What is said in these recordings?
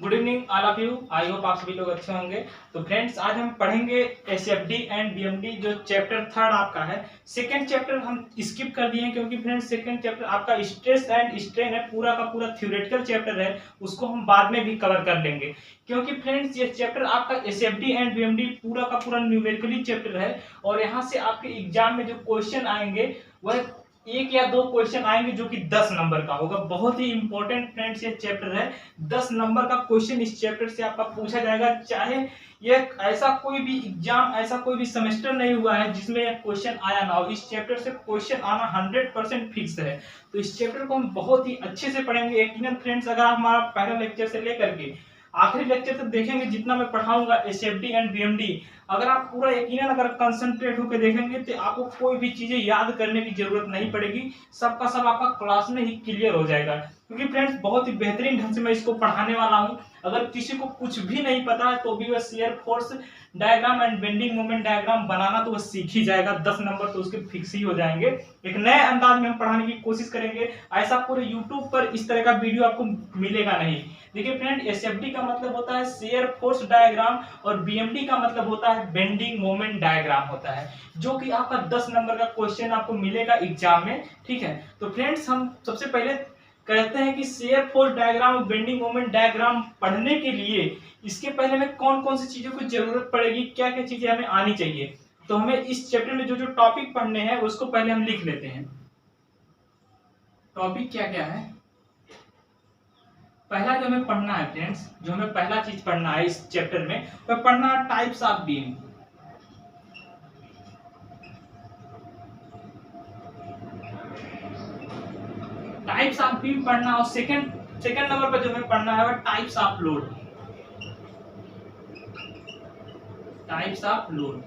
Good evening all of you. I hope आप सभी लोग अच्छे होंगे। तो फ्रेंड्स, आज हम पढ़ेंगे एसएफडी एंड बीएमडी जो चैप्टर थर्ड आपका है। सेकंड चैप्टर हम स्किप कर दिए हैं क्योंकि फ्रेंड्स सेकंड चैप्टर आपका स्ट्रेस एंड स्ट्रेन है, पूरा का पूरा थ्योरेटिकल चैप्टर है, उसको हम बाद में भी कवर कर लेंगे। क्योंकि फ्रेंड्स ये चैप्टर आपका एसएफडी एंड बीएमडी पूरा का पूरा न्यूमेरिकली चैप्टर है और यहाँ से आपके एग्जाम में जो क्वेश्चन आएंगे वह एक या दो क्वेश्चन आएंगे जो कि 10 नंबर का होगा। बहुत ही इंपॉर्टेंट फ्रेंड्स ये चैप्टर है। 10 नंबर का क्वेश्चन इस चैप्टर से आपका पूछा जाएगा, चाहे ये ऐसा कोई भी एग्जाम, ऐसा कोई भी सेमेस्टर नहीं हुआ है जिसमें यह क्वेश्चन आया ना हो। इस चैप्टर से क्वेश्चन आना 100% फिक्स है। तो इस चैप्टर को हम बहुत ही अच्छे से पढ़ेंगे। यकीनन फ्रेंड्स, अगर आप हमारा पहला लेक्चर से लेकर के आखिरी लेक्चर तक देखेंगे, जितना मैं पढ़ाऊंगा एसएफडी एंड बीएमडी, अगर आप पूरा यकीनन अगर कंसंट्रेट होकर देखेंगे तो आपको कोई भी चीजें याद करने की जरूरत नहीं पड़ेगी। सबका सब आपका क्लास में ही क्लियर हो जाएगा। क्योंकि फ्रेंड्स बहुत ही बेहतरीन ढंग से मैं इसको पढ़ाने वाला हूं। अगर किसी को कुछ भी नहीं पता है तो भी वह shear force diagram and bending moment diagram बनाना तो वह सीख ही जाएगा। 10 नंबर तो उसके फिक्स ही हो जाएंगे। एक नए अंदाज में हम पढ़ाने की कोशिश करेंगे। ऐसा पूरे यूट्यूब पर इस तरह का वीडियो आपको मिलेगा नहीं। देखिए फ्रेंड, एसएफडी का मतलब होता है शेयर फोर्स डायग्राम और बीएमडी का मतलब होता है बेंडिंग मोमेंट डायग्राम होता है, जो कि आपका 10 नंबर का क्वेश्चन आपको मिलेगा एग्जाम में। ठीक है, तो फ्रेंड्स हम सबसे पहले कहते हैं कि शेयर फोर्स डायग्राम और बेंडिंग मोमेंट डायग्राम पढ़ने के लिए इसके पहले में कौन कौन सी चीजों की जरूरत पड़ेगी, क्या क्या चीजें हमें आनी चाहिए। तो हमें इस चैप्टर में जो जो टॉपिक पढ़ने हैं उसको पहले हम लिख लेते हैं। टॉपिक क्या क्या है। पहला जो हमें पढ़ना है फ्रेंड्स, जो हमें पहला चीज पढ़ना है इस चैप्टर में, वह पढ़ना है types of beam. Types of beam पढ़ना। और सेकंड नंबर पर जो हमें पढ़ना है वह types of load. Types of load,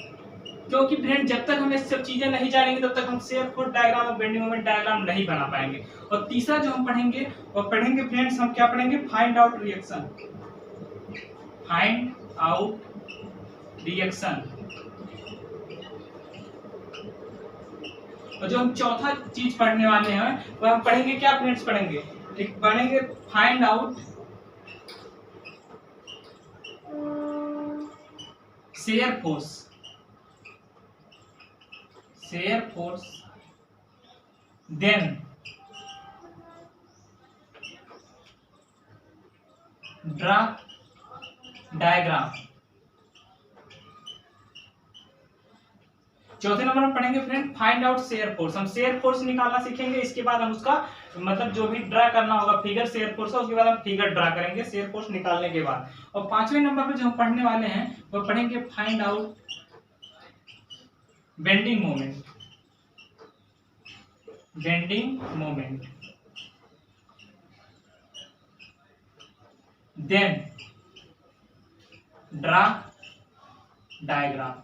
क्योंकि फ्रेंड जब तक हम ये सब चीजें नहीं जानेंगे तब तक हम शेयर फोर्स डायग्राम और बेंडिंग मोमेंट डायग्राम नहीं बना पाएंगे। और तीसरा जो हम पढ़ेंगे वो पढ़ेंगे फ्रेंड्स, हम क्या पढ़ेंगे, find out reaction. Find out reaction. और जो हम चौथा चीज पढ़ने वाले हैं वो हम पढ़ेंगे क्या फ्रेंड्स, पढ़ेंगे ठीक पढ़ेंगे find out shear force. Shear force then draw diagram. चौथे नंबर में पढ़ेंगे friend find out shear force. हम शेयर फोर्स निकालना सीखेंगे, इसके बाद हम उसका मतलब जो भी ड्रा करना होगा फिगर शेयर फोर्स का, उसके बाद हम फिगर ड्रा करेंगे शेयर फोर्स निकालने के बाद। और पांचवें नंबर पे जो हम पढ़ने वाले हैं वो पढ़ेंगे find out bending moment. Bending moment then draw diagram.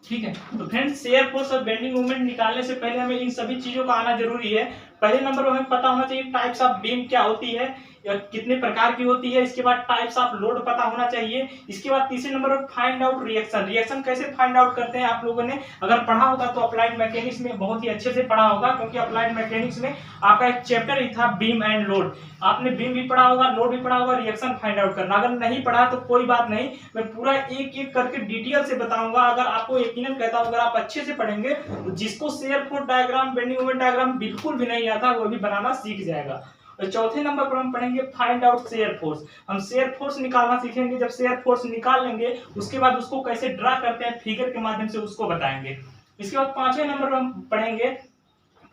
ठीक है, तो फ्रेंड्स शेयर फोर्स और बेंडिंग मोमेंट निकालने से पहले हमें इन सभी चीजों का आना जरूरी है। पहले नंबर पर हमें पता होना चाहिए टाइप्स ऑफ बीम क्या होती है या कितने प्रकार की होती है। इसके बाद टाइप्स ऑफ लोड पता होना चाहिए। इसके बाद तीसरे नंबर पर फाइंड आउट रिएक्शन। रिएक्शन कैसे फाइंड आउट करते हैं, आप लोगों ने अगर पढ़ा होगा तो अप्लाइड मैकेनिक्स में बहुत ही अच्छे से पढ़ा होगा, क्योंकि अप्लाइड मैकेनिक्स में आपका एक चैप्टर ही था बीम एंड लोड। आपने बीम भी पढ़ा होगा, लोड भी पढ़ा होगा, रिएक्शन फाइंड आउट करना। अगर नहीं पढ़ा तो कोई बात नहीं, मैं पूरा एक एक करके डिटेल से बताऊंगा। अगर आपको यकीनन कहता हूं, अगर आप अच्छे से पढ़ेंगे तो जिसको share force diagram bending moment diagram बिल्कुल भी नहीं आता वो भी बनाना सीख जाएगा। और चौथे नंबर पर हम पढ़ेंगे फाइंड आउट शेयर फोर्स। हम शेयर फोर्स निकालना सीखेंगे। जब शेयर फोर्स निकाल लेंगे उसके बाद उसको कैसे ड्रा करते हैं फिगर के माध्यम से उसको बताएंगे। इसके बाद पांचवें नंबर पर हम पढ़ेंगे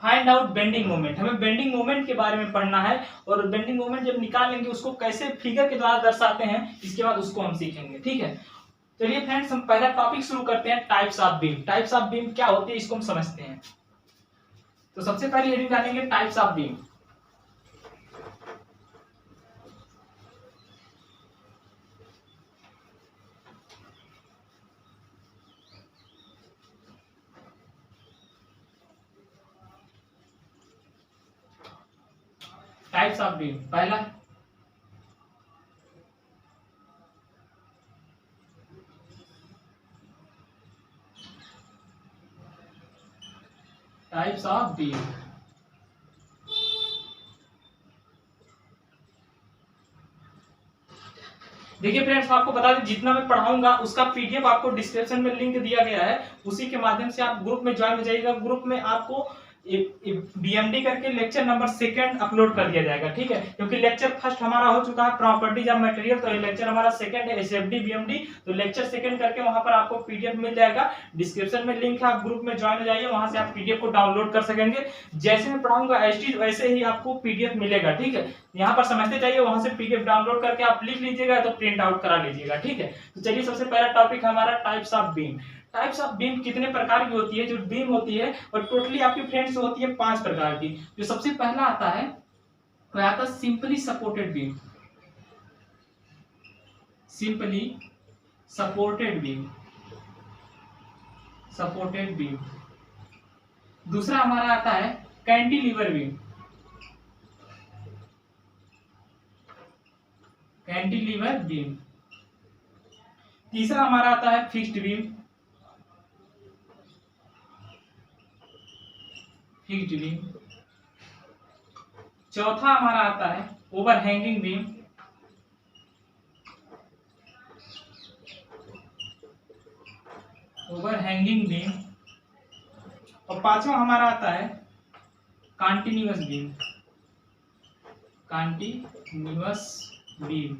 फाइंड आउट बेंडिंग मोमेंट। हमें बेंडिंग मोमेंट के बारे में पढ़ना है और बेंडिंग मोमेंट जब निकाल लेंगे उसको कैसे फिगर के द्वारा दर्शाते हैं, इसके बाद उसको हम सीखेंगे। ठीक है, चलिए फ्रेंड्स हम पहला टॉपिक शुरू करते हैं, types of beam. Types of beam क्या होती है इसको हम समझते हैं। तो सबसे पहले हेडिंग डालेंगे types of beam. Types of beam, पहला टाइप्स ऑफ बीम। देखिए फ्रेंड्स, आपको बता दें जितना मैं पढ़ाऊंगा उसका पीडीएफ आपको डिस्क्रिप्शन में लिंक दिया गया है, उसी के माध्यम से आप ग्रुप में ज्वाइन हो जाइएगा। ग्रुप में आपको बीएमडी करके लेक्चर नंबर 2 अपलोड कर दिया जाएगा, ठीक है, क्योंकि लेक्चर फर्स्ट हमारा हो चुका है प्रॉपर्टीज ऑफ मटेरियल, तो ये लेक्चर हमारा 2 है एसएफडी बीएमडी, तो लेक्चर 2 करके वहां पर आपको पीडीएफ मिल जाएगा। डिस्क्रिप्शन में लिंक है, आप ग्रुप में ज्वाइन हो जाइए, वहां से आप पीडीएफ को डाउनलोड कर सकेंगे। जैसे मैं पढ़ाऊंगा एसटी वैसे ही आपको पीडीएफ मिलेगा, ठीक है। यहाँ पर समझते जाइए, वहां से पीडीएफ डाउनलोड करके आप लिख लीजिएगा, तो प्रिंट आउट करा लीजिएगा, ठीक है। तो चलिए सबसे पहला टॉपिक हमारा types of beam. Types of beam कितने प्रकार की होती है, जो बीम होती है और टोटली आपकी फ्रेंड्स होती है 5 प्रकार की। जो सबसे पहला आता है वो आता है simply supported beam, simply supported beam, supported beam. दूसरा हमारा आता है कैंटिलीवर बीम, कैंटिलीवर बीम। तीसरा हमारा आता है फिक्स्ड बीम, फिक्स्ड बीम। चौथा हमारा आता है ओवरहैंगिंग बीम, ओवरहैंगिंग बीम। और पांचवा हमारा आता है कॉन्टिन्यूअस बीम, कॉन्टिन्यूअस बीम,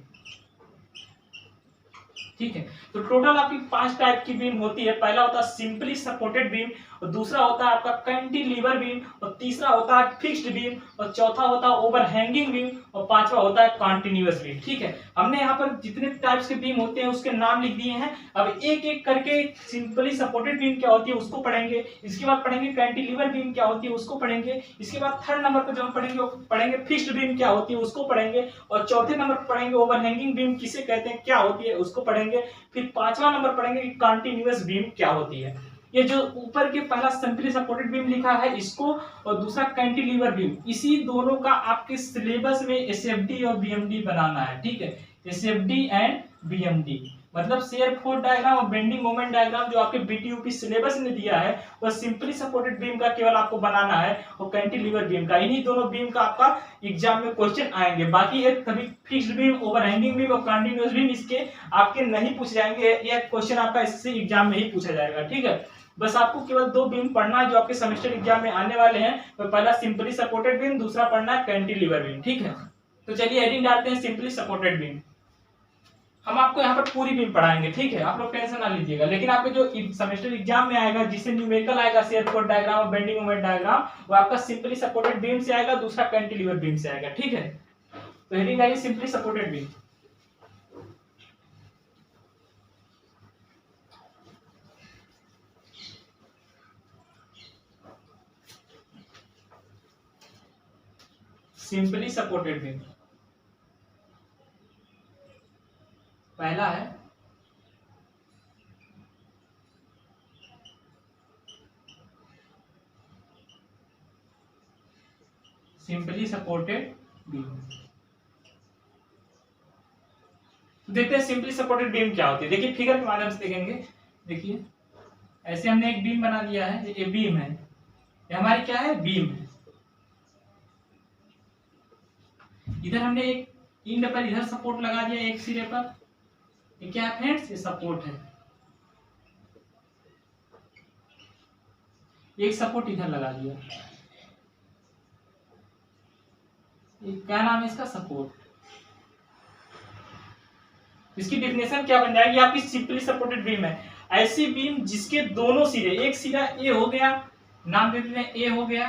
ठीक है। तो टोटल आपकी 5 टाइप की बीम होती है। पहला होता है सिंपली सपोर्टेड बीम, और दूसरा होता है आपका कैंटिलीवर बीम, और तीसरा होता है फिक्स्ड बीम, और चौथा होता है ओवरहैंगिंग बीम, और पांचवा होता है कॉन्टिन्यूअस बीम, ठीक है। हमने यहाँ पर जितने टाइप्स के बीम होते हैं उसके नाम लिख दिए हैं। अब एक एक करके सिंपली सपोर्टेड बीम क्या होती है उसको पढ़ेंगे, इसके बाद पढ़ेंगे कैंटिलीवर बीम क्या होती है उसको पढ़ेंगे, इसके बाद थर्ड नंबर पर जो हम पढ़ेंगे वो पढ़ेंगे फिक्स्ड बीम क्या होती है उसको पढ़ेंगे, और चौथे नंबर पर पढ़ेंगे ओवरहैंगिंग बीम किसे कहते हैं क्या होती है उसको पढ़ेंगे, फिर पांचवा नंबर पढ़ेंगे कि कॉन्टिन्यूअस बीम क्या होती है। ये जो ऊपर के पहला सिंपली सपोर्टेड बीम लिखा है इसको, और दूसरा कैंटिलीवर बीम, इसी दोनों का आपके सिलेबस में एसएफडी और बीएमडी बनाना है, ठीक है। एसएफडी एंड बीएमडी मतलब शेयर फोर्स डायग्राम और बेंडिंग मोमेंट डायग्राम जो आपके बीटीयूपी सिलेबस ने दिया है वह सिंपली सपोर्टेड बीम का केवल आपको बनाना है, और कैंटिलीवर बीम का। इन्हीं दोनों बीम का आपका एग्जाम में क्वेश्चन आएंगे। बाकी ये कभी फिक्स्ड बीम, ओवरहैंगिंग बीम और कंटीन्यूअस बीम इसके आपके नहीं पूछ जाएंगे, ये क्वेश्चन आपका इससे एग्जाम में ही पूछा जाएगा, ठीक है। बस आपको केवल 2 बीम पढ़ना है जो आपके सेमेस्टर एग्जाम में आने वाले हैं। तो पहला सिंपली सपोर्टेड बीम, दूसरा पढ़ना है कैंटिलीवर बीम, ठीक है। तो चलिए हेडिंग डालते हैं सिंपली सपोर्टेड बीम। हम आपको यहाँ पर पूरी बीम पढ़ाएंगे, ठीक है, आप लोग टेंशन ना लीजिएगा। लेकिन आपके जो सेमेस्टर एग्जाम में आएगा जिससे न्यूमेरिकल आएगा शेयर फोर्स डायग्राम और बेंडिंग मोमेंट डायग्राम, वो आपका सिंपली सपोर्टेड बीम से आएगा, दूसरा कैंटिलीवर बीम से आएगा, ठीक है। तो हेडिंग आएगी simply supported beam. Simply supported beam पहला है सिंपली सपोर्टेड बीम। देखते हैं सिंपली सपोर्टेड बीम क्या होती है। देखिए फिगर के माध्यम से देखेंगे। देखिए ऐसे हमने एक बीम बना दिया है, ये बीम है, ये हमारी क्या है बीम है। इधर हमने एक इंड पर इधर सपोर्ट लगा दिया एक सिरे पर, ये क्या है फ्रेंड्स, ये सपोर्ट है। एक सपोर्ट इधर लगा दिया, ये क्या नाम है इसका, सपोर्ट। इसकी डेफिनेशन क्या बन जाएगी आपकी, सिंपली सपोर्टेड बीम है ऐसी बीम जिसके दोनों सिरे, एक सिरा ए हो गया, नाम दे देते हैं ए हो गया,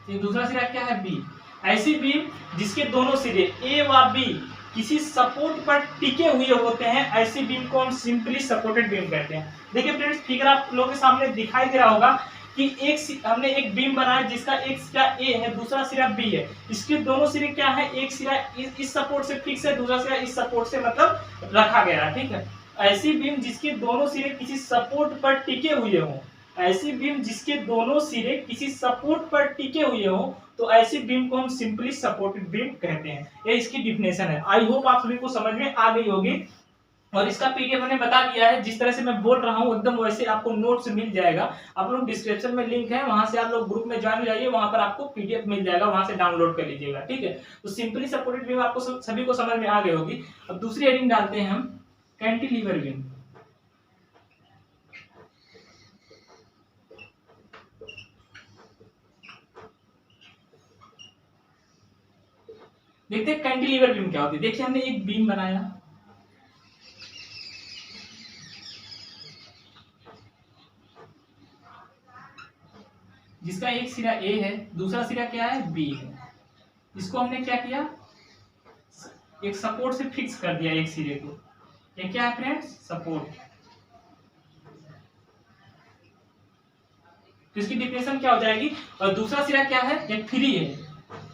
ये दूसरा सिरा क्या है बी। ऐसी बीम जिसके दोनों सिरे ए व बी किसी सपोर्ट पर टिके हुए होते हैं, ऐसी बीम को हम सिंपली सपोर्टेड बीम कहते हैं। देखिए फ्रेंड्स फिगर आप लोगों के सामने दिखाई दे रहा होगा कि हमने एक बीम बनाया जिसका एक सिरा ए है, दूसरा सिरा बी है। इसके दोनों सिरे क्या है, एक सिरा इस सपोर्ट से फिक्स है, दूसरा सिरा इस सपोर्ट से मतलब रखा गया है, ठीक है। ऐसी बीम जिसके दोनों सिरे किसी सपोर्ट पर टिके हुए हों, ऐसी बीम जिसके दोनों सिरे किसी सपोर्ट पर टिके हुए हों, तो ऐसी बीम को हम सिंपली सपोर्टेड बीम कहते हैं। ये इसकी डिफिनेशन है। आई होप आप सभी को समझ में आ गई होगी। और इसका पीडीएफ मैंने बता दिया है, जिस तरह से मैं बोल रहा हूँ एकदम वैसे आपको नोट्स मिल जाएगा। आप लोग डिस्क्रिप्शन में लिंक है, वहां से आप लोग ग्रुप में ज्वाइन हो जाइए, वहां पर आपको पीडीएफ मिल जाएगा, वहां से डाउनलोड कर लीजिएगा, ठीक है। तो सिंपली सपोर्टेड बीम आपको सभी को समझ में आ गई होगी। अब दूसरी हेडिंग डालते हैं हम, कैंटिलीवर बीम। देखते हैं कैंटिलीवर बीम क्या होती है। देखिए हमने एक बीम बनाया, जिसका एक सिरा ए है, दूसरा सिरा क्या है, बी है। इसको हमने क्या किया, एक सपोर्ट से फिक्स कर दिया एक सिरे को। ये क्या है फ्रेंड्स, सपोर्ट। तो इसकी डिफिनेशन क्या हो जाएगी, और दूसरा सिरा क्या है, ये फ्री है,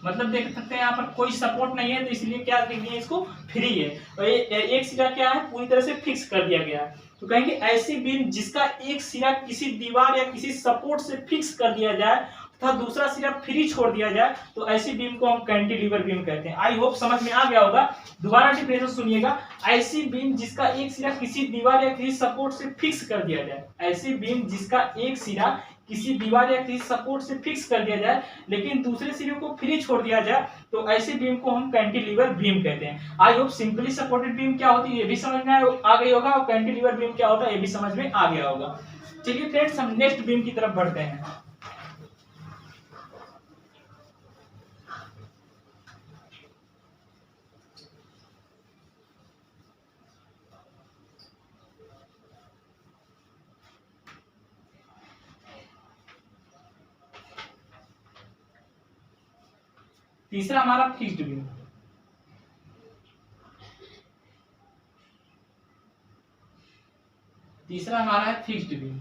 मतलब देख सकते हैं यहाँ पर कोई सपोर्ट नहीं है, तो इसलिए क्या लिख दिया इसको, फ्री है। और एक सिरा क्या है, पूरी तरह से फिक्स कर दिया गया है। तो कहेंगे ऐसी बीम जिसका एक सिरा किसी दीवार या किसी सपोर्ट से फिक्स कर दिया जाए तथा दूसरा सिरा फ्री छोड़ दिया जाए, तो ऐसी बीम को हम कैंटिलीवर बीम कहते हैं। आई होप समझ में आ गया होगा। दोबारा डिफिनेशन सुनिएगा, ऐसी बीम जिसका एक सिरा किसी दीवार या किसी सपोर्ट से फिक्स कर दिया जाए। ऐसी बीम जिसका एक सिरा किसी दीवार या किसी सपोर्ट से फिक्स कर दिया जाए लेकिन दूसरे सिरे को फ्री छोड़ दिया जाए, तो ऐसी बीम को हम कैंटिलीवर बीम कहते हैं। I hope simply supported beam क्या होती है ये भी समझ में आ गई होगा, और कैंटिलीवर बीम क्या होता है ये भी समझ में आ गया होगा। चलिए फ्रेंड्स, हम नेक्स्ट बीम की तरफ बढ़ते हैं। तीसरा हमारा फिक्स्ड बीम। तीसरा हमारा है फिक्स्ड बीम।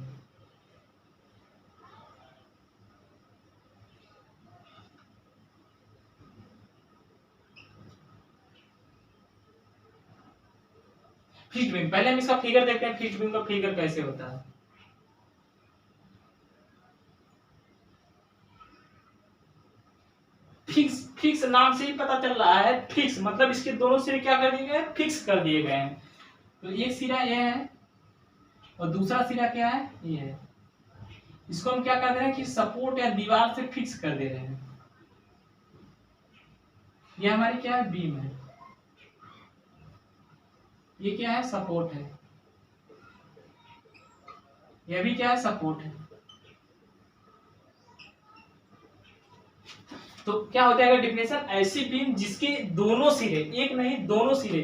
फिक्स्ड बीम, पहले हम इसका फिगर देखते हैं, फिक्स्ड बीम का फिगर कैसे होता है। फिक्स, फिक्स नाम से ही पता चल रहा है, फिक्स मतलब इसके दोनों सिरे क्या कर दिए गए, फिक्स कर दिए गए हैं। तो एक सिरा ये है और दूसरा सिरा क्या है, ये है। इसको हम क्या कर रहे हैं कि सपोर्ट या दीवार से फिक्स कर दे रहे हैं। ये हमारी क्या है, बीम है। ये क्या है, सपोर्ट है। ये भी क्या है, सपोर्ट है। तो क्या हो जाएगा डिफिनेशन, ऐसी बीम जिसके दोनों सिरे, एक नहीं दोनों सिरे,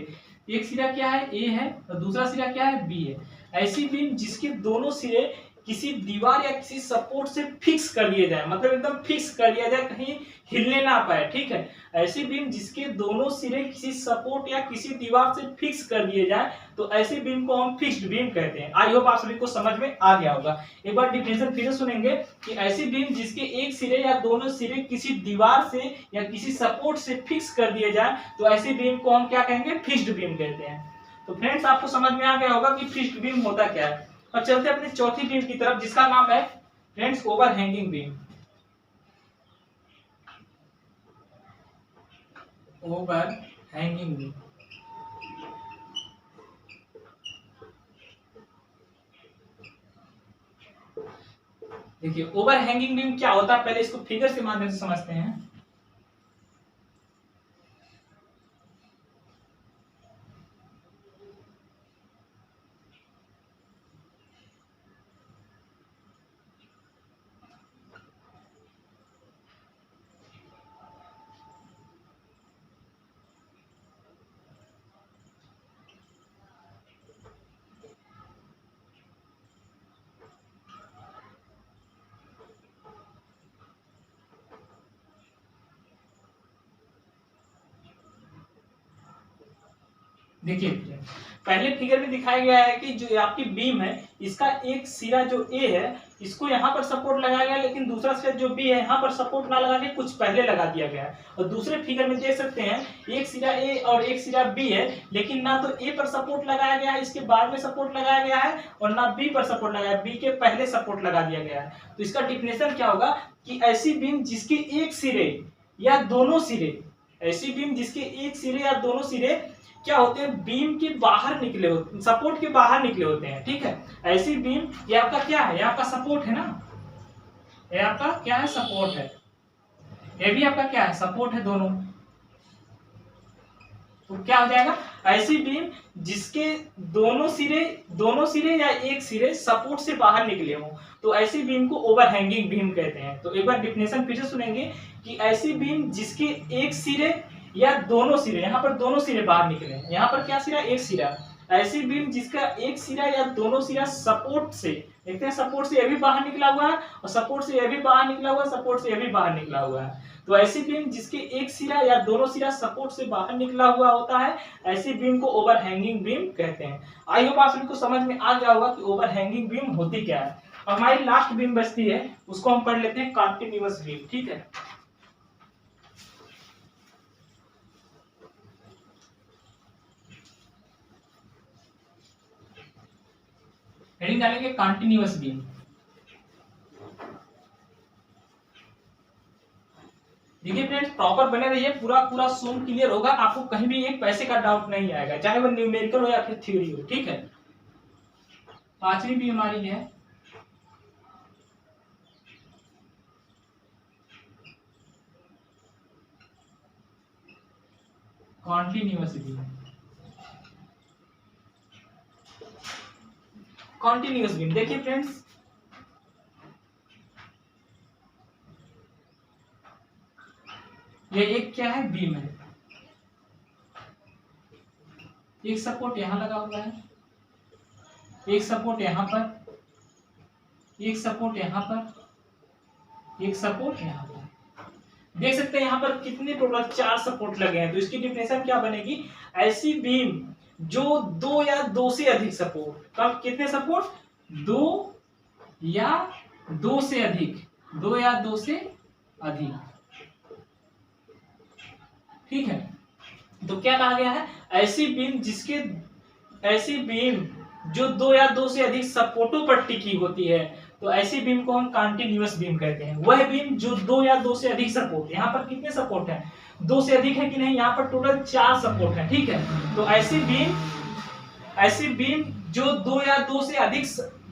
एक सिरा क्या है, ए है और दूसरा सिरा क्या है, बी है। ऐसी बीम जिसके दोनों सिरे किसी दीवार या किसी सपोर्ट से फिक्स कर दिए जाए, मतलब एकदम फिक्स कर दिया जाए, कहीं हिलने ना पाए, ठीक है। ऐसी बीम जिसके दोनों सिरे किसी सपोर्ट या किसी दीवार से फिक्स कर दिए जाए, तो ऐसी बीम को हम फिक्स्ड बीम कहते हैं। आई होप आप सभी को समझ में आ गया होगा। एक बार डिफिनेशन फिर से सुनेंगे कि ऐसी बीम जिसके एक सिरे या दोनों सिरे किसी दीवार से या किसी सपोर्ट से फिक्स कर दिए जाए, तो ऐसी बीम को हम क्या कहेंगे, फिक्स्ड बीम कहते हैं। तो फ्रेंड्स, आपको समझ में आ गया होगा कि फिक्स्ड बीम होता क्या है। अब चलते हैं अपनी चौथी बीम की तरफ, जिसका नाम है friends over hanging beam. Over hanging beam, देखिए ओवर हैंगिंग बीम क्या होता है, पहले इसको फिगर के माध्यम से समझते हैं। देखिए पहले फिगर में दिखाया गया है कि जो आपकी बीम है, इसका एक सिरा जो ए है, इसको यहाँ पर सपोर्ट लगाया गया, लेकिन दूसरा सिरा जो बी है यहाँ पर सपोर्ट ना लगा के कुछ पहले लगा दिया गया है। और दूसरे फिगर में देख सकते हैं एक सिरा ए और एक सिरा बी है, लेकिन ना तो ए पर सपोर्ट लगाया गया है, इसके बाद में सपोर्ट लगाया गया है, और ना बी पर सपोर्ट लगाया, बी के पहले सपोर्ट लगा दिया गया है। तो इसका डिफिनेशन क्या होगा कि ऐसी बीम जिसके एक सिरे या दोनों सिरे, ऐसी बीम जिसके एक सिरे या दोनों सिरे क्या होते हैं, बीम के बाहर निकले होते, सपोर्ट के बाहर निकले होते हैं, ठीक है। ऐसी बीम, ये आपका क्या है, ये आपका सपोर्ट है ना, ये आपका क्या है, सपोर्ट है, ये भी आपका क्या है, सपोर्ट है दोनों। तो क्या हो जाएगा, ऐसी बीम जिसके दोनों सिरे या एक सिरे सपोर्ट से बाहर निकले हों, तो ऐसी बीम को ओवरहैंगिंग बीम कहते हैं। तो एक बार डिफिनेशन फिर से सुनेंगे कि ऐसी बीम जिसके एक सिरे या दोनों सिरे, यहाँ पर दोनों सिरे बाहर निकले हैं, यहाँ पर क्या सिरा, एक सिरा, ऐसी बीम जिसका एक सिरा या दोनों सिरा सपोर्ट से, देखते हैं सपोर्ट से ये भी बाहर निकला हुआ है और सपोर्ट से ये भी बाहर निकला हुआ है, सपोर्ट से ये भी बाहर निकला हुआ है। तो ऐसी बीम जिसके एक सिरा या दोनों सिरा सपोर्ट से बाहर निकला हुआ होता है, ऐसी बीम को ओवरहैंगिंग बीम कहते हैं। आई होप आप सभी को समझ में आ गया होगा कि ओवरहैंगिंग बीम होती क्या है। और हमारी लास्ट बीम बचती है, उसको हम पढ़ लेते हैं कॉन्टिन्यूअस बीम, ठीक है। हेडिंग डालेंगे कॉन्टिन्यूअस बीम। देखिए फ्रेंड्स, प्रॉपर बने रहिए, पूरा पूरा सूम क्लियर होगा, आपको कहीं भी एक पैसे का डाउट नहीं आएगा, चाहे वो न्यूमेरिकल हो या फिर थ्योरी हो, ठीक है। पांचवी भी हमारी है कॉन्टिन्यूअस बीम। कॉन्टिन्यूअस बीम देखिए फ्रेंड्स, ये एक क्या है, बीम है, एक सपोर्ट यहां लगा हुआ है, एक सपोर्ट यहां पर, एक सपोर्ट यहां पर, एक सपोर्ट यहां पर। देख सकते हैं यहाँ पर कितने टोटल 4 सपोर्ट लगे हैं। तो इसकी डिफिनेशन क्या बनेगी, ऐसी बीम जो 2 या 2 से अधिक सपोर्ट, कब कितने सपोर्ट, 2 या 2 से अधिक, 2 या 2 से अधिक, ठीक है। तो क्या कहा गया है, ऐसी बीम जो 2 या 2 से अधिक सपोर्टों पर टिकी होती है, तो ऐसी बीम को हम कॉन्टिन्यूअस बीम कहते हैं। वह बीम जो 2 या 2 से अधिक सपोर्ट, यहाँ पर कितने सपोर्ट है, 2 से अधिक है कि नहीं, यहाँ पर टोटल 4 सपोर्ट है, ठीक है। तो ऐसी बीम जो 2 या 2 से अधिक,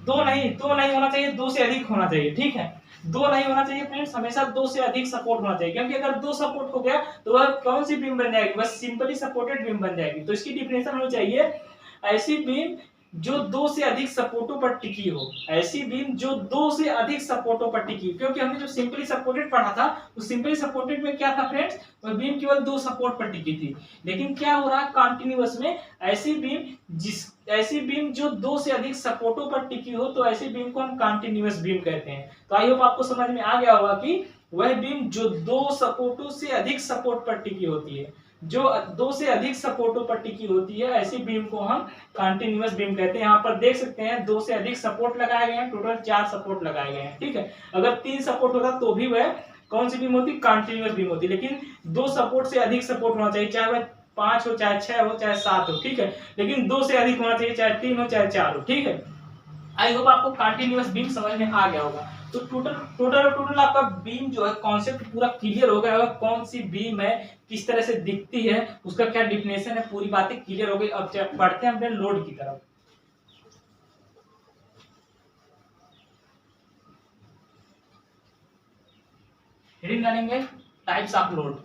दो नहीं होना चाहिए, 2 से अधिक होना चाहिए, ठीक है। 2 नहीं होना चाहिए फ्रेंड्स, हमेशा 2 से अधिक सपोर्ट होना चाहिए, क्योंकि अगर 2 सपोर्ट हो गया तो वह कौन सी बीम बन जाएगी, बस सिंपली सपोर्टेड बीम बन जाएगी। तो इसकी डिफिनेशन होनी चाहिए, ऐसी बीम जो 2 से अधिक सपोर्टों पर टिकी हो, ऐसी बीम जो 2 से अधिक सपोर्टों पर टिकी, क्योंकि हमने जो सिंपली सपोर्टेड पढ़ा था, उस सिंपली सपोर्टेड में क्या था फ्रेंड्स, वह बीम केवल 2 सपोर्ट पर टिकी थी। लेकिन क्या हो रहा है कॉन्टिन्यूअस में, ऐसी बीम जो 2 से अधिक सपोर्टों पर टिकी हो, तो ऐसी बीम को हम कॉन्टिन्यूअस बीम कहते हैं। तो आई होप आपको समझ में आ गया होगा कि वह बीम जो 2 सपोर्टों से अधिक सपोर्ट पर टिकी होती है, जो 2 से अधिक सपोर्टों पर टिकी होती है, ऐसी बीम को हम कॉन्टिन्यूअस बीम कहते हैं। यहाँ पर देख सकते हैं 2 से अधिक सपोर्ट लगाए गए हैं, टोटल 4 सपोर्ट लगाए गए हैं, ठीक है। अगर 3 सपोर्ट होता तो भी वह कौन सी बीम होती, कॉन्टिन्यूअस बीम होती। लेकिन 2 सपोर्ट से अधिक सपोर्ट होना चाहिए, चाहे वह 5 हो, चाहे 6 हो, चाहे 7 हो, ठीक है। लेकिन 2 से अधिक होना चाहिए, चाहे 3 हो, चाहे 4 हो, ठीक है। आई होप आपको कॉन्टिन्यूअस बीम समझ में आ गया होगा। तो टोटल आपका बीम जो है कॉन्सेप्ट पूरा क्लियर हो गया होगा, कौन सी बीम है, किस तरह से दिखती है, उसका क्या डिफिनेशन है, पूरी बातें क्लियर हो गई। अब बढ़ते हैं अपने लोड की तरफ। हेडिंग डालेंगे टाइप्स ऑफ लोड।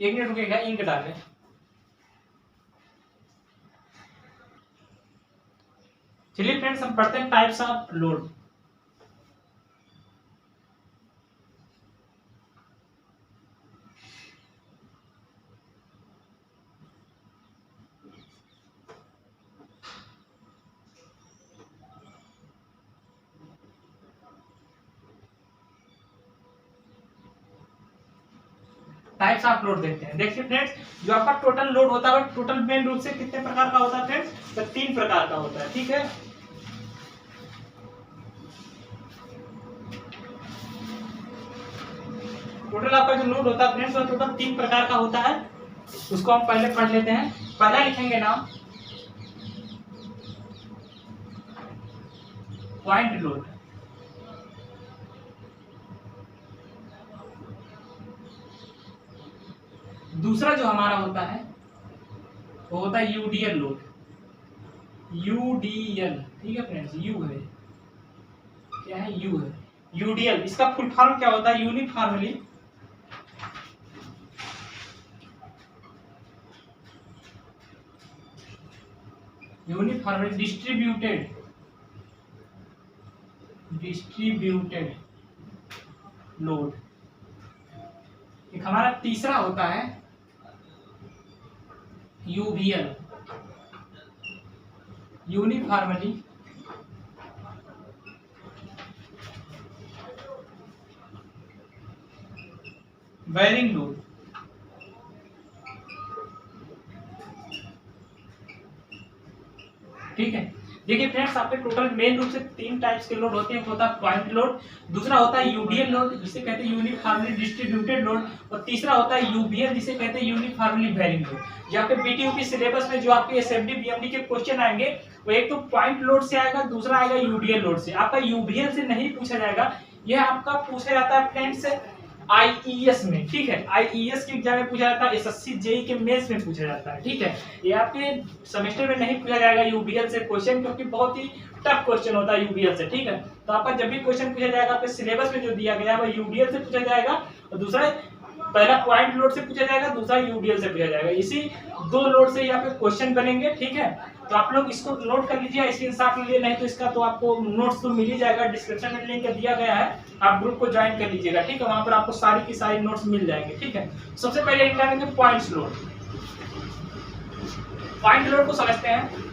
एक मिनट रुकेगा, इंक डालें। चलिए फ्रेंड्स, हम पढ़ते हैं types of load. Types of load देखते हैं। देखिए फ्रेंड्स, जो आपका टोटल लोड होता है, टोटल मेन रूप से कितने प्रकार का होता है फ्रेंड्स, तो 3 प्रकार का होता है, ठीक है। टोटल आपका जो लोड होता है फ्रेंड्स, वो टोटल 3 प्रकार का होता है। उसको हम पहले पढ़ लेते हैं। पहला लिखेंगे नाम पॉइंट लोड। दूसरा जो हमारा होता है वो होता है यूडीएल लोड, यूडीएल, ठीक है फ्रेंड्स, यू है, क्या है, यू है, यूडीएल। इसका फुल फॉर्म क्या होता है, यूनिफॉर्मली डिस्ट्रीब्यूटेड लोड। एक हमारा तीसरा होता है यूवीएल, यूनिफॉर्मली वेरिंग लोड। ठीक है, देखिए फ्रेंड्स, आपके टोटल मेन रूप से 3 टाइप्स के लोड होते हैं। होता है पॉइंट लोड, दूसरा होता है यूडीएल लोड जिसे कहते हैं यूनिफॉर्मली डिस्ट्रीब्यूटेड लोड, और तीसरा होता है यूवीएल जिसे कहते हैं यूनिफॉर्मली वेरिंग लोड। यहाँ पे बीटीयू के सिलेबस में जो आपके एसएफडी बीएमडी के क्वेश्चन आएंगे वो एक तो पॉइंट लोड से आएगा, दूसरा आएगा यूडीएल लोड से। आपका यूवीएल से नहीं पूछा जाएगा, यह आपका पूछा जाता है फ्रेंड्स आईईएस में। ठीक है, आईईएस के एग्जाम में पूछा जाता है, एसएससी जेई के मेंस में पूछा जाता है। ठीक है, ये आपके सेमेस्टर में नहीं पूछा जाएगा यूबीएल से क्वेश्चन, क्योंकि बहुत ही टफ क्वेश्चन होता है यूबीएल से। ठीक है, तो आपका जब भी क्वेश्चन पूछा जाएगा आपके सिलेबस में जो दिया गया है वो यूबीएल से पूछा जाएगा, और दूसरा पहला पॉइंट लोड से पूछा जाएगा, दूसरा यूडीएल से पूछा जाएगा। इसी 2 लोड से यहाँ पे क्वेश्चन बनेंगे। ठीक है, तो आप लोग इसको नोट कर लीजिए, स्क्रीनशॉट लीजिए, नहीं तो इसका तो आपको नोट्स तो मिल ही जाएगा, डिस्क्रिप्शन में लिंक दिया गया है, आप ग्रुप को ज्वाइन कर लीजिएगा। ठीक है, वहां पर आपको सारी की सारी नोट्स मिल जाएंगे। ठीक है, सबसे पहले निकालेंगे पॉइंट लोड। पॉइंट लोड को समझते हैं।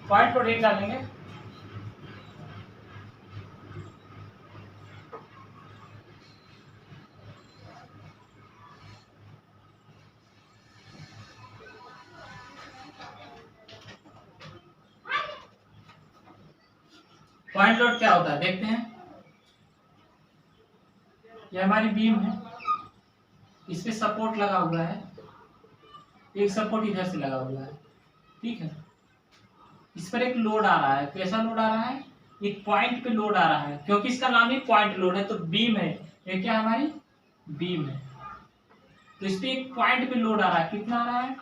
पॉइंट लोड निकालेंगे, पॉइंट लोड क्या होता है देखते हैं। ये हमारी बीम है, इस पे सपोर्ट लगा हुआ है, एक सपोर्ट इधर से लगा हुआ है। ठीक है, इस पर एक लोड आ रहा है। कैसा लोड आ रहा है, एक पॉइंट पे लोड आ रहा है, क्योंकि इसका नाम ही पॉइंट लोड है, तो बीम है, ये क्या हमारी बीम है, तो इस पे एक पॉइंट पे लोड आ रहा है। कितना आ रहा है,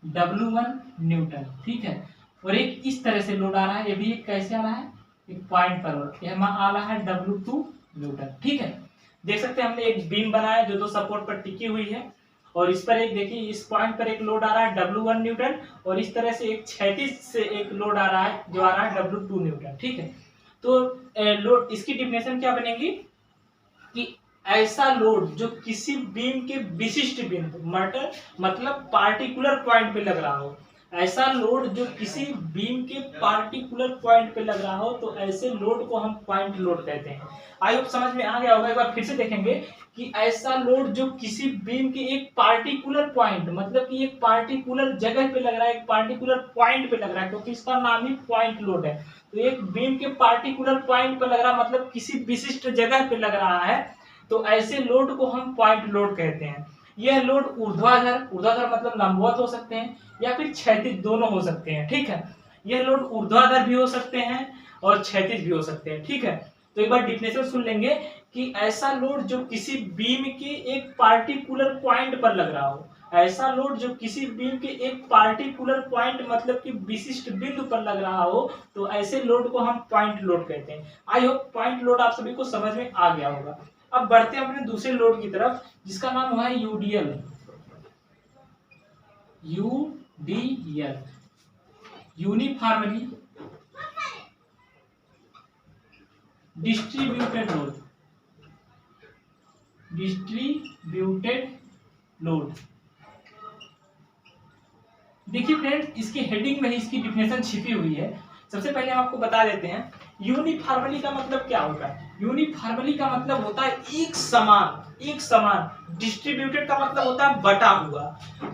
W1 न्यूटन। ठीक है, और एक इस तरह से लोड आ रहा है, ये भी एक कैसे आ रहा है, एक पॉइंट पर, ये आ रहा है W2 न्यूटन। ठीक है, देख सकते हैं हमने एक बीम बनाया जो 2 सपोर्ट पर टिकी हुई है, और इस पर एक देखिए, इस पॉइंट पर एक लोड आ रहा है W1 न्यूटन, और इस तरह से एक क्षैतिज से एक लोड आ रहा है जो आ रहा है W2 न्यूटन। ठीक है, तो लोड, इसकी डिफिनेशन क्या बनेगी कि ऐसा लोड जो किसी बीम के विशिष्ट बिंदु मतलब पार्टिकुलर पॉइंट पे लग रहा हो, ऐसा लोड जो किसी बीम के पार्टिकुलर पॉइंट पे लग रहा हो, तो ऐसे लोड को हम पॉइंट लोड कहते हैं। आई होप समझ में आ गया होगा। एक बार फिर से देखेंगे कि ऐसा लोड जो किसी बीम के एक पार्टिकुलर पॉइंट, मतलब कि एक पार्टिकुलर जगह पे लग रहा है, एक पार्टिकुलर पॉइंट पे लग रहा है, क्योंकि इसका नाम ही पॉइंट लोड है। तो एक बीम के पार्टिकुलर पॉइंट पे लग रहा है, मतलब किसी विशिष्ट जगह पे लग रहा है, तो ऐसे लोड को हम पॉइंट लोड कहते हैं। यह लोड ऊर्ध्वाधर मतलब लंबवत हो सकते हैं, या फिर क्षैतिज, दोनों हो सकते हैं। ठीक है, यह लोड ऊर्ध्वाधर भी हो सकते हैं और क्षैतिज भी हो सकते हैं। ठीक है, तो एक बार डिफिनेशन सुन लेंगे कि ऐसा लोड जो किसी बीम के एक पार्टिकुलर पॉइंट पर लग रहा हो, ऐसा लोड जो किसी बीम के एक पार्टिकुलर पॉइंट मतलब कि विशिष्ट बिंदु पर लग रहा हो, तो ऐसे लोड को हम पॉइंट लोड कहते हैं। आई होप पॉइंट लोड आप सभी को समझ में आ गया होगा। अब बढ़ते हैं अपने दूसरे लोड की तरफ, जिसका नाम हुआ है UDL. UDL, uniformly distributed load. Distributed load, देखिए फ्रेंड्स, इसकी हेडिंग में ही इसकी डिफिनेशन छिपी हुई है। सबसे पहले हम आपको बता देते हैं यूनिफॉर्मली का मतलब क्या होता है। यूनिफॉर्मली का मतलब होता है एक समान, एक समान, डिस्ट्रीब्यूटेड का मतलब होता है बटा हुआ,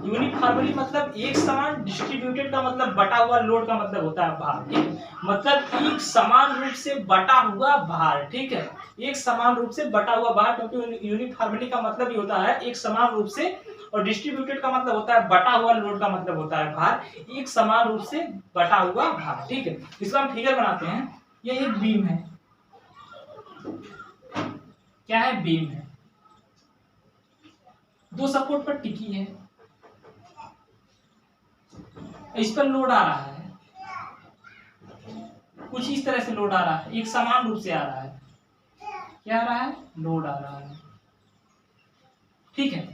यूनिफॉर्मली मतलब एक समान, डिस्ट्रीब्यूटेड का मतलब बटा हुआ, लोड का मतलब होता है भार, ठीक है, मतलब एक समान रूप से बटा हुआ भार, ठीक है, एक समान रूप से बटा हुआ भार, क्योंकि यूनिफॉर्मली का मतलब ये होता है एक समान रूप से, और डिस्ट्रीब्यूटेड का मतलब होता है बटा हुआ, लोड का मतलब होता है भार, एक समान रूप से बटा हुआ भार, ठीक है। इसका हम फिगर बनाते हैं, ये एक बीम है, क्या है, बीम है, दो सपोर्ट पर टिकी है, इस पर लोड आ रहा है, कुछ इस तरह से लोड आ रहा है, एक समान रूप से आ रहा है, क्या आ रहा है, लोड आ रहा है, ठीक है।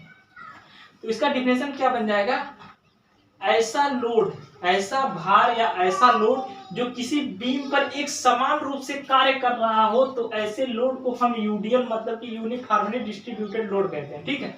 तो इसका डिफिनेशन क्या बन जाएगा, ऐसा लोड, ऐसा भार या ऐसा लोड जो किसी बीम पर एक समान रूप से कार्य कर रहा हो, तो ऐसे लोड को हम यूडीएल मतलब कि यूनिफॉर्मली डिस्ट्रीब्यूटेड लोड कहते हैं, ठीक है।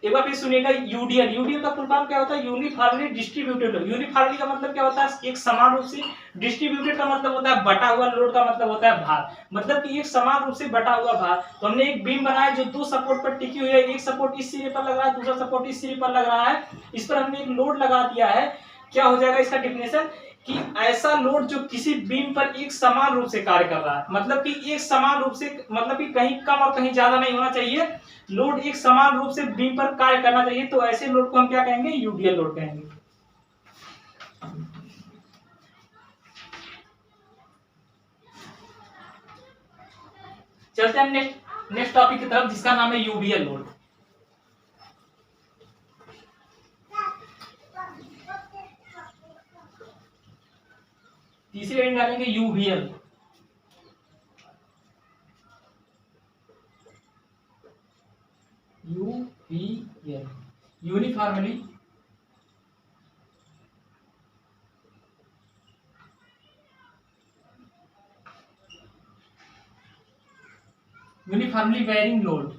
एक बार फिर सुनिएगा, यूडीएल, यूडीएल का फुल फॉर्म क्या होता है, यूनिफॉर्मली डिस्ट्रीब्यूटेड लोड, यूनिफॉर्मली का मतलब क्या होता है, एक समान रूप से, डिस्ट्रीब्यूटेड का मतलब होता है बटा हुआ, लोड का मतलब होता है भार, मतलब कि एक समान रूप से बटा हुआ भार। तो हमने एक बीम बनाया जो दो सपोर्ट पर टिकी हुई है, एक सपोर्ट इस सिरे पर लग रहा है, दूसरा सपोर्ट इस सिरे पर लग रहा है, इस पर हमने एक लोड लगा दिया है, क्या हो जाएगा इसका डिफिनेशन, कि ऐसा लोड जो किसी बीम पर एक समान रूप से कार्य कर रहा है, मतलब कि एक समान रूप से, मतलब कि कहीं कम और कहीं ज्यादा नहीं होना चाहिए, लोड एक समान रूप से बीम पर कार्य करना चाहिए, तो ऐसे लोड को हम क्या कहेंगे, यूडीएल लोड कहेंगे। चलते हैं नेक्स्ट टॉपिक की तरफ, जिसका नाम है यूबीएल लोड। तीसरी लाइन डालेंगे UVL, UVL, uniformly wearing load.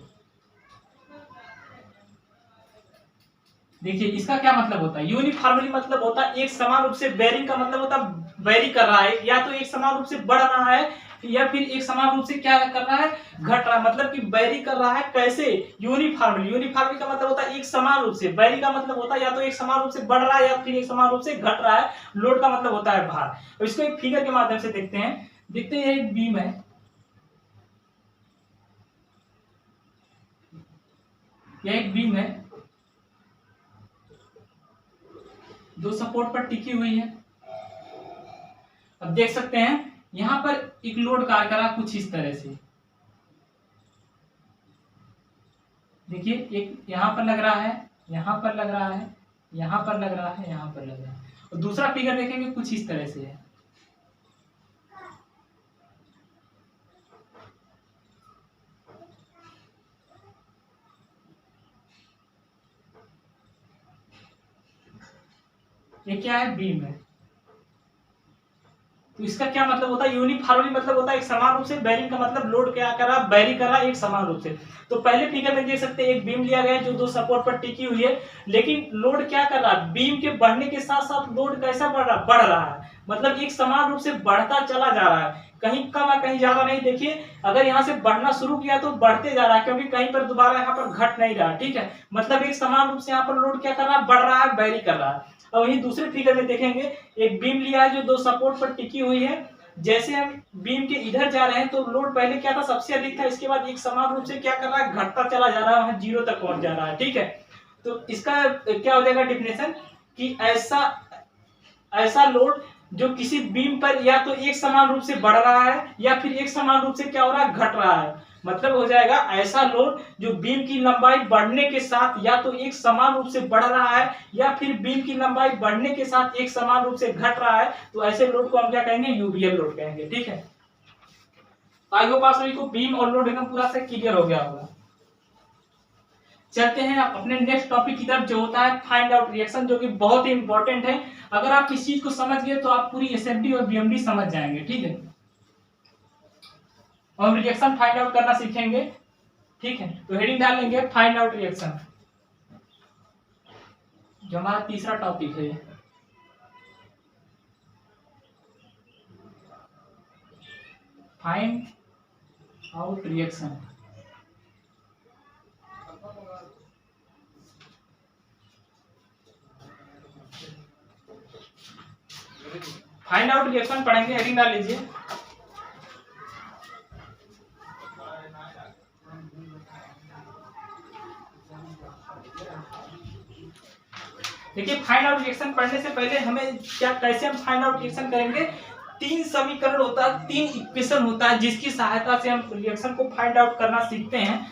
देखिए इसका क्या मतलब होता है, यूनिफॉर्मली मतलब होता है एक समान रूप से, बेरिंग का मतलब होता है वेरी कर रहा है, या तो एक समान रूप से बढ़ रहा है, या फिर एक समान रूप से क्या कर रहा है, घट रहा है, मतलब कि बैरी कर रहा है, कैसे, यूनिफॉर्मली, यूनिफॉर्मली का मतलब होता है एक समान रूप से, बैरी का मतलब होता है या तो एक समान रूप से बढ़ रहा है या फिर एक समान रूप से घट रहा है, लोड का मतलब होता है भार। अब इसको एक फिगर के माध्यम से देखते हैं, देखते हैं एक बीम है, यह एक बीम है, दो सपोर्ट पर टिकी हुई है। अब देख सकते हैं यहां पर एक लोड कार्य करा कुछ इस तरह से, देखिए एक यहां पर लग रहा है, यहां पर लग रहा है, यहां पर लग रहा है, यहां पर लग रहा है, और दूसरा फिगर देखेंगे कुछ इस तरह से है। ये क्या है, बीम है। तो इसका क्या मतलब होता है, यूनिफॉर्मली मतलब होता है एक समान रूप से, बेरिंग का मतलब लोड क्या कर रहा है, बैरी कर रहा है एक समान रूप से। तो पहले फिगर में देख सकते हैं एक बीम लिया गया है जो दो सपोर्ट पर टिकी हुई है, लेकिन लोड क्या कर रहा है, बीम के बढ़ने के साथ साथ लोड कैसा बढ़ रहा है, मतलब एक समान रूप से बढ़ता चला जा रहा है, कहीं कम है कहीं ज्यादा नहीं। देखिए अगर यहाँ से बढ़ना शुरू किया तो बढ़ते जा रहा है, क्योंकि कहीं पर दोबारा यहाँ पर घट नहीं रहा, ठीक है, मतलब एक समान रूप से यहाँ पर लोड क्या कर रहा है, बढ़ रहा है, बैरी कर रहा है। और वहीं दूसरे फिगर में देखेंगे एक बीम लिया है जो दो सपोर्ट पर टिकी हुई है, जैसे हम बीम के इधर जा रहे हैं तो लोड पहले क्या था, सबसे अधिक था, इसके बाद एक समान रूप से क्या कर रहा है, घटता चला जा रहा है, वहां जीरो तक पहुंच जा रहा है, ठीक है। तो इसका क्या हो जाएगा डिफिनेशन, कि ऐसा ऐसा लोड जो किसी बीम पर या तो एक समान रूप से बढ़ रहा है या फिर एक समान रूप से क्या हो रहा है, घट रहा है, मतलब हो जाएगा ऐसा लोड जो बीम की लंबाई बढ़ने के साथ या तो एक समान रूप से बढ़ रहा है या फिर बीम की लंबाई बढ़ने के साथ एक समान रूप से घट रहा है, तो ऐसे लोड को हम क्या कहेंगे, यूबीएल लोड कहेंगे, ठीक है। आई होप आप सभी को बीम और लोड एकदम पूरा से क्लियर हो गया होगा। चलते हैं अपने नेक्स्ट टॉपिक की तरफ, जो होता है फाइंड आउट रिएक्शन, जो कि बहुत ही इंपॉर्टेंट है। अगर आप इस चीज को समझ गए तो आप पूरी एसएफडी और बीएमडी समझ जाएंगे, ठीक है। और हम रिएक्शन फाइंड आउट करना सीखेंगे, ठीक है। तो हेडिंग डाल लेंगे फाइंड आउट रिएक्शन, जो हमारा तीसरा टॉपिक है। Find out reaction, find out reaction पढ़ेंगे, हेडिंग डाल लीजिए। देखिए फाइंड आउट रिएक्शन पढ़ने से पहले हमें क्या, कैसे हम फाइंड आउट रिएक्शन करेंगे। तीन समीकरण होता है, तीन इक्वेशन होता है जिसकी सहायता से हम रिएक्शन को फाइंड आउट करना सीखते हैं।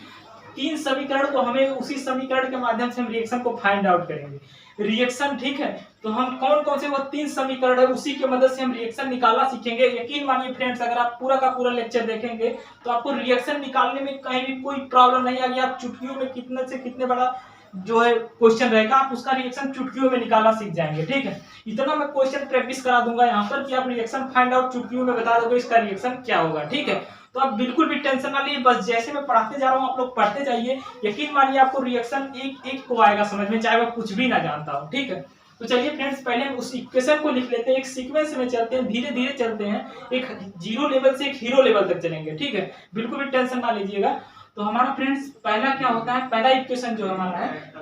तीन समीकरण को हमें उसी समीकरण के माध्यम से हम रिएक्शन को फाइंड आउट करेंगे। रिएक्शन ठीक है, तो हम कौन कौन से वो तीन समीकरण है उसी की मदद से हम रिएक्शन निकालना सीखेंगे। यकीन मानिए फ्रेंड्स, अगर आप पूरा का पूरा लेक्चर देखेंगे तो आपको रिएक्शन निकालने में कहीं भी कोई प्रॉब्लम नहीं आएगी। आप चुटकियों में कितने से कितने बड़ा जो है क्वेश्चन रहेगा, आप उसका रिएक्शन चुटकियों में निकालना सीख जाएंगे। ठीक है, इतना मैं क्वेश्चन प्रैक्टिस करा दूंगा यहाँ पर कि आप रिएक्शन फाइंड आउट चुटकियों में बता दोगे इसका रिएक्शन क्या होगा। ठीक है, तो आप बिल्कुल भी टेंशन ना लिए, बस जैसे मैं पढ़ाते जा रहा हूँ आप लोग पढ़ते जाइए। यकीन मानिए आपको रिएक्शन एक एक को आएगा समझ में, चाहे वह कुछ भी ना जानता हो। ठीक है, तो चलिए फ्रेंड्स पहले हम उस इक्वेशन को लिख लेते हैं, एक सीक्वेंस में चलते हैं, धीरे धीरे चलते हैं, एक जीरो लेवल से एक हीरो लेवल तक चलेंगे। ठीक है, बिल्कुल भी टेंशन ना लीजिएगा। तो हमारा फ्रेंड्स पहला क्या होता है, पहला इक्वेशन जो हमारा है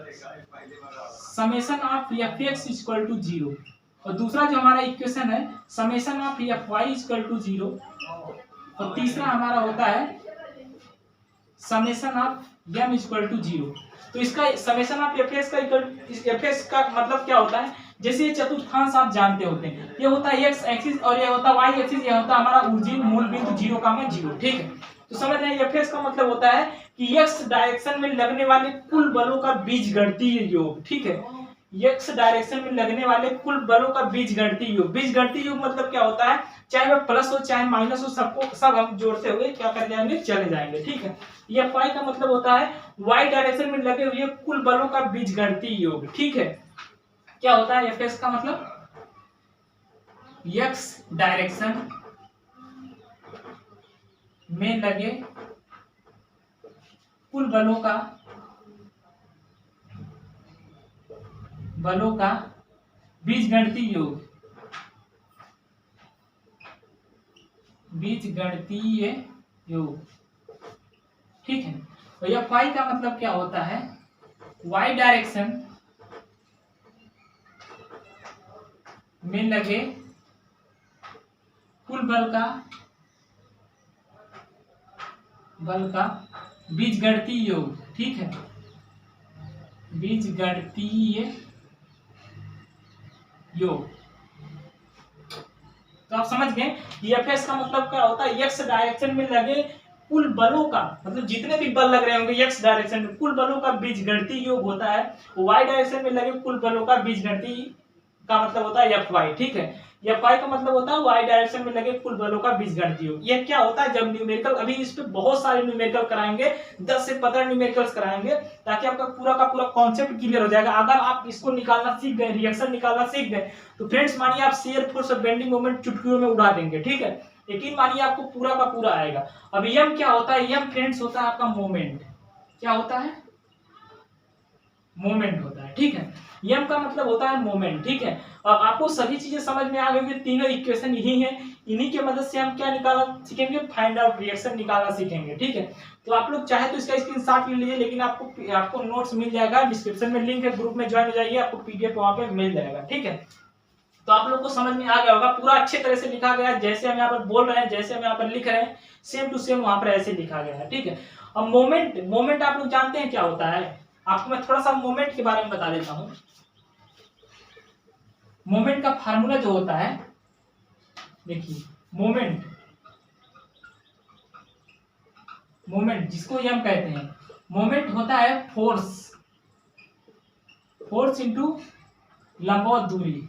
summation of F X equal to zero, और दूसरा जो हमारा इक्वेशन है summation of F Y equal to zero, और तीसरा हमारा होता है summation of M equal to zero. तो इसका समेशन ऑफ एफ एक्स का मतलब क्या होता है, जैसे ये चतुर्थांश आप जानते होते हैं, ये होता है एक्स एक्सिस और ये होता है वाई एक्सिस, ये होता है हमारा ओरिजिन मूल बिंदु जीरो का में जीरो। ठीक है, तो समझ रहे हैं एफ एक्स का मतलब होता है कि एक्स डायरेक्शन में लगने वाले कुल बलों का बीजगणितीय योग। ठीक है, एक्स डायरेक्शन में लगने वाले कुल बलों का बीजगणितीय योग। बीजगणितीय योग मतलब क्या होता है, चाहे वह प्लस हो चाहे माइनस हो, सबको सब हम जोड़ते हुए क्या कर जाएंगे, चले जाएंगे। ठीक है, ये फाई का मतलब होता है वाई डायरेक्शन में लगे हुए कुल बलों का बीजगणितीय योग। ठीक है, क्या होता है एफ एक्स का मतलब, एक्स डायरेक्शन में लगे कुल बलों का बीजगणितीय योग, बीजगणितीय योग। ठीक है, तो यह फाई का मतलब क्या होता है, वाई डायरेक्शन में लगे कुल बल का बीजगणितीय योग। ठीक है, बीजगणितीय योग। तो आप समझ गए एफ एस का मतलब क्या होता है, एक्स डायरेक्शन में लगे कुल बलों का, मतलब जितने भी बल लग रहे होंगे एक्स डायरेक्शन में, कुल बलों का बीजगणितीय योग होता है। वाई डायरेक्शन में लगे कुल बलों का बीजगणितीय का मतलब होता है एफ वाई। ठीक है, एफ वाई का मतलब होता है वाई डायरेक्शन में लगे कुल बलों का बीजगणितीय योग। ये क्या होता है, जब न्यूमेरिकल, अभी इस पे बहुत सारे न्यूमेरिकल कराएंगे, 10 से 15 न्यूमेरिकल्स कराएंगे, ताकि आपका पूरा का पूरा कॉन्सेप्ट क्लियर हो जाएगा। अगर आप इसको निकालना सीख गए, रिएक्शन निकालना सीख गए, तो फ्रेंड्स मानिए आप शेयर फोर्स और बेंडिंग मोमेंट चुटकियों में उड़ा देंगे। ठीक है, यकीन मानिए आपको पूरा का पूरा आएगा। अब यम क्या होता है, यम फ्रेंड्स होता है आपका मोमेंट। क्या होता है, मोमेंट होता है। ठीक है, यम का मतलब होता है मोमेंट। ठीक है, अब आपको सभी चीजें समझ में आ गई होंगी, तीनों इक्वेशन यही है, इन्हीं की मदद से हम क्या निकालना सीखेंगे, फाइंड आउट रिएक्शन निकालना सीखेंगे। ठीक है, तो आप लोग चाहे तो इसका स्क्रीनशॉट ले लीजिए, लेकिन आपको नोट्स मिल जाएगा, डिस्क्रिप्शन में लिंक है, ग्रुप में ज्वाइन हो जाइए, आपको पीडीएफ वहां पे मिल जाएगा। ठीक है, तो आप लोग को समझ में आ गया होगा, पूरा अच्छे तरह से लिखा गया है, जैसे हम यहाँ पर बोल रहे हैं, जैसे हम यहाँ पर लिख रहे हैं, सेम टू सेम वहां पर ऐसे लिखा गया है। ठीक है, अब मोमेंट आप लोग जानते हैं क्या होता है, आपको मैं थोड़ा सा मोमेंट के बारे में बता देता हूं। मोमेंट का फार्मूला जो होता है, देखिए मोमेंट जिसको ये हम कहते हैं, मोमेंट होता है फोर्स इंटू लंबवत दूरी।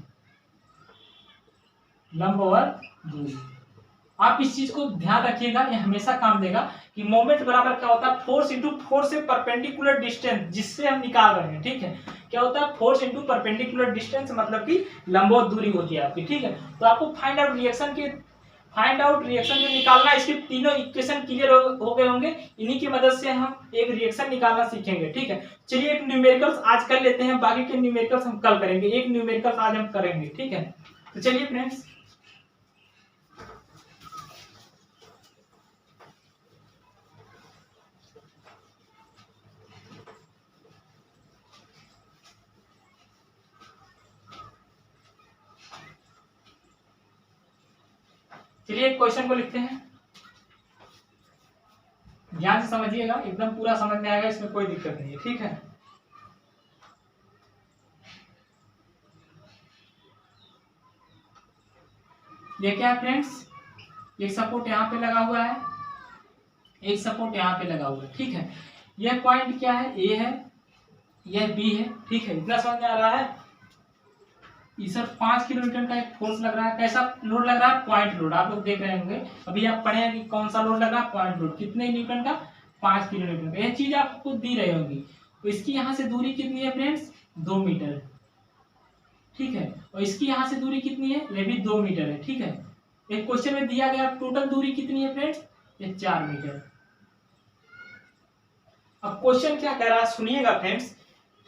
आप इस चीज को ध्यान रखिएगा, ये हमेशा काम देगा कि मोमेंट बराबर क्या होता है, फोर्स इंटू फोर्स से परपेंडिकुलर डिस्टेंस जिससे हम निकाल रहे हैं। ठीक है, क्या होता है, फोर्स इंटू परपेंडिकुलर डिस्टेंस, मतलब कि लंबवत दूरी होती है आपकी। ठीक है, तो आपको फाइंड आउट रिएक्शन जो निकालना है, इसके तीनों इक्वेशन क्लियर हो गए होंगे, इन्हीं की मदद से हम एक रिएक्शन निकालना सीखेंगे। ठीक है, चलिए एक न्यूमेरिकल्स आज कर लेते हैं, बाकी के न्यूमेरिकल्स हम कल करेंगे, एक न्यूमेरिकल्स आज हम करेंगे। ठीक है, तो चलिए फ्रेंड्स, चलिए क्वेश्चन को लिखते हैं, ध्यान से समझिएगा, एकदम पूरा समझ में आएगा, इसमें कोई दिक्कत नहीं है, ठीक है। ये क्या है फ्रेंड्स, एक सपोर्ट यहाँ पे लगा हुआ है, एक सपोर्ट यहाँ पे लगा हुआ है, ठीक है। यह पॉइंट क्या है, ए है, यह बी है, ठीक है, इतना समझ में आ रहा है। इस 5 किलो न्यूटन का एक फोर्स लग रहा है, कैसा लोड लग रहा है, पॉइंट लोड, आप लोग देख रहे होंगे, अभी आप पढ़े हैं कि कौन सा लोड लग रहा है, पॉइंट लोड, कितने न्यूटन का, 5 किलो न्यूटन का। यह चीज आपको दी रही होगी। तो इसकी यहाँ से दूरी कितनी है फ्रेंड्स, 2 मीटर, ठीक है, और इसकी यहाँ से दूरी कितनी है, ये भी 2 मीटर है, ठीक है। एक क्वेश्चन में दिया गया टोटल दूरी कितनी है फ्रेंड्स, ये 4 मीटर। अब क्वेश्चन क्या कह रहा है सुनिएगा फ्रेंड्स,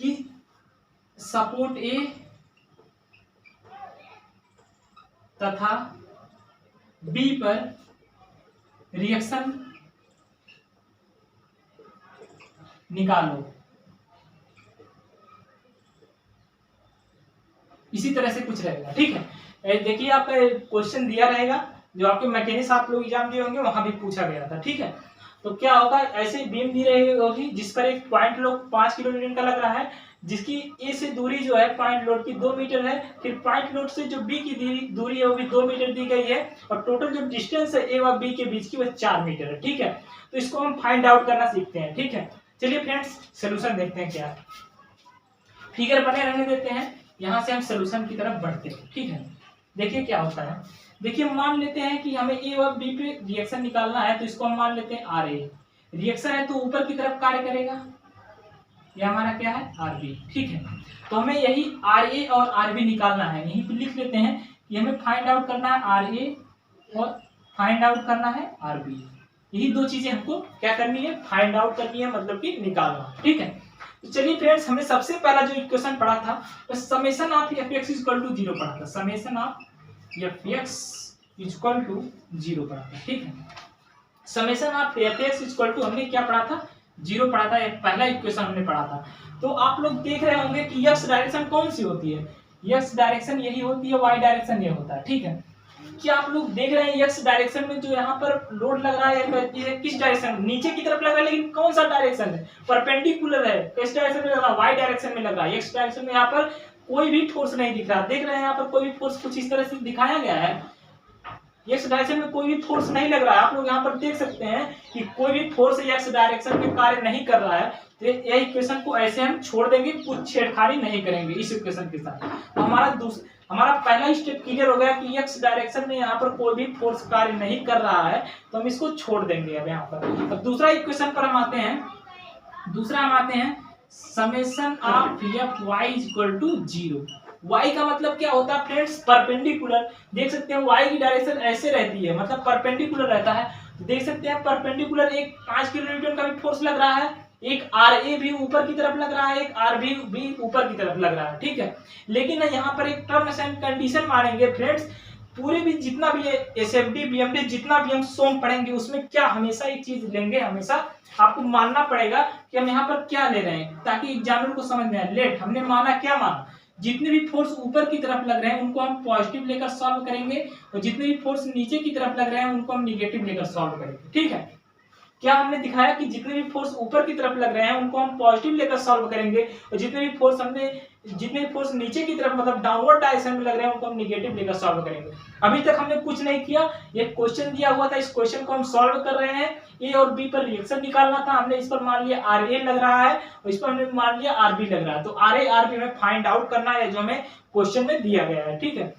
कि सपोर्ट ए तथा बी पर रिएक्शन निकालो। इसी तरह से कुछ रहेगा, ठीक है। देखिए आपका क्वेश्चन दिया रहेगा, जो आपके मैकेनिक्स आप लोग एग्जाम दिए होंगे वहां भी पूछा गया था, ठीक है। तो क्या होगा, ऐसे बीम दी रही होगी जिस पर एक पॉइंट लोड 5 किलो न्यूटन का लग रहा है, जिसकी ए से दूरी जो है पॉइंट लोड की 2 मीटर है, फिर पॉइंट लोड से जो बी की दूरी है वो भी 2 मीटर दी गई है, और टोटल जो डिस्टेंस है ए और बी के बीच की वह 4 मीटर है, ठीक है। तो इसको हम फाइंड आउट करना सीखते हैं, ठीक है। चलिए फ्रेंड्स सोल्यूशन देखते हैं, क्या फिगर बने रहने देते हैं, यहाँ से हम सोल्यूशन की तरफ बढ़ते हैं, ठीक है। देखिए क्या होता है, देखिए मान लेते हैं कि हमें ए और बी पे रिएक्शन निकालना है, तो इसको हम मान लेते हैं आर ए। रिएक्शन है तो ऊपर की तरफ कार्य करेगा, ये हमारा क्या है, आर बी, ठीक है। तो हमें यही आर ए और आर बी निकालना है, यहीं पे लिख लेते हैं कि हमें फाइंड आउट करना है आर ए और फाइंड आउट करना है आर बी। यही दो चीजें हमको क्या करनी है, फाइंड आउट करनी है, मतलब कि निकालना, ठीक है। तो चलिए फ्रेंड्स, हमने सबसे पहला जो इक्वेशन पढ़ा था वो summation of F X equal to 0 पढ़ा था, summation of F X equal to 0 पढ़ा था, ठीक है। Summation of F X equal to हमने क्या पढ़ा था, 0 पढ़ा था, पहला इक्वेशन हमने पढ़ा था। तो आप लोग देख रहे होंगे कि एक्स डायरेक्शन कौन सी होती है, एक्स डायरेक्शन यही होती है, वाई डायरेक्शन ये होता है, ठीक है। क्या आप लोग देख रहे हैं एक्स डायरेक्शन में जो यहाँ पर लोड लग रहा है ये किस डायरेक्शन, नीचे की तरफ लग रहा है, लेकिन कौन सा डायरेक्शन है, परपेंडिकुलर है, किस डायरेक्शन में लग रहा है, वाई डायरेक्शन में लग रहा है। एक्स डायरेक्शन में यहाँ पर कोई भी फोर्स नहीं दिख रहा, देख रहे हैं यहाँ पर कोई भी फोर्स कुछ इस तरह से दिखाया गया है, एक्स डायरेक्शन में कोई भी फोर्स नहीं लग रहा है। आप लोग यहाँ पर देख सकते हैं कि कोई भी फोर्स एक्स डायरेक्शन में कार्य नहीं कर रहा है, तो यह इक्वेशन को ऐसे हम छोड़ देंगे, कुछ छेड़खानी नहीं करेंगे इस इक्वेशन के साथ। तो हमारा पहला स्टेप क्लियर हो गया कि एक्स डायरेक्शन में यहाँ पर कोई भी फोर्स कार्य नहीं कर रहा है, तो हम इसको छोड़ देंगे अब यहाँ पर। अब दूसरा इक्वेशन पर हम आते हैं, summation of F Y equal to 0। y का मतलब क्या होता है फ्रेंड्स, परपेंडिकुलर। देख सकते हैं y की डायरेक्शन ऐसे रहती है, मतलब परपेंडिकुलर रहता है। तो देख सकते हैं परपेंडिकुलर एक 5 किलो न्यूटन का भी फोर्स लग रहा है, एक आर ए भी ऊपर की तरफ लग रहा है, एक आर बी भी ऊपर की तरफ लग रहा है, ठीक है। लेकिन यहाँ पर एक टर्म्स एंड कंडीशन मानेंगे फ्रेंड्स, पूरे भी जितना भी एसएफडी बीएमडी जितना भी हम सोम पढ़ेंगे उसमें क्या हमेशा एक चीज लेंगे, हमेशा आपको मानना पड़ेगा कि हम यहाँ पर क्या ले रहे हैं, ताकि एग्जामिनर को समझ में आए। लेट हमने माना, क्या माना, जितने भी फोर्स ऊपर की तरफ लग रहे हैं उनको हम पॉजिटिव लेकर सॉल्व करेंगे, और जितने भी फोर्स नीचे की तरफ लग रहे हैं उनको हम निगेटिव लेकर सॉल्व करेंगे, ठीक है। क्या हमने दिखाया कि जितने भी फोर्स ऊपर की तरफ लग रहे हैं उनको हम पॉजिटिव लेकर सॉल्व करेंगे, और जितने भी फोर्स नीचे की तरफ मतलब डाउनवर्ड डायरेक्शन में लग रहे हैं उनको हम निगेटिव लेकर सॉल्व करेंगे। अभी तक हमने कुछ नहीं किया, ये क्वेश्चन दिया हुआ था, इस क्वेश्चन को हम सॉल्व कर रहे हैं। ए और बी पर रिएक्शन निकालना था, हमने इस पर मान लिया आर ए लग रहा है, और इस पर हमने मान लिया आर बी लग रहा है। तो आर ए आर बी हमें फाइंड आउट करना है, जो हमें क्वेश्चन में दिया गया है, ठीक है।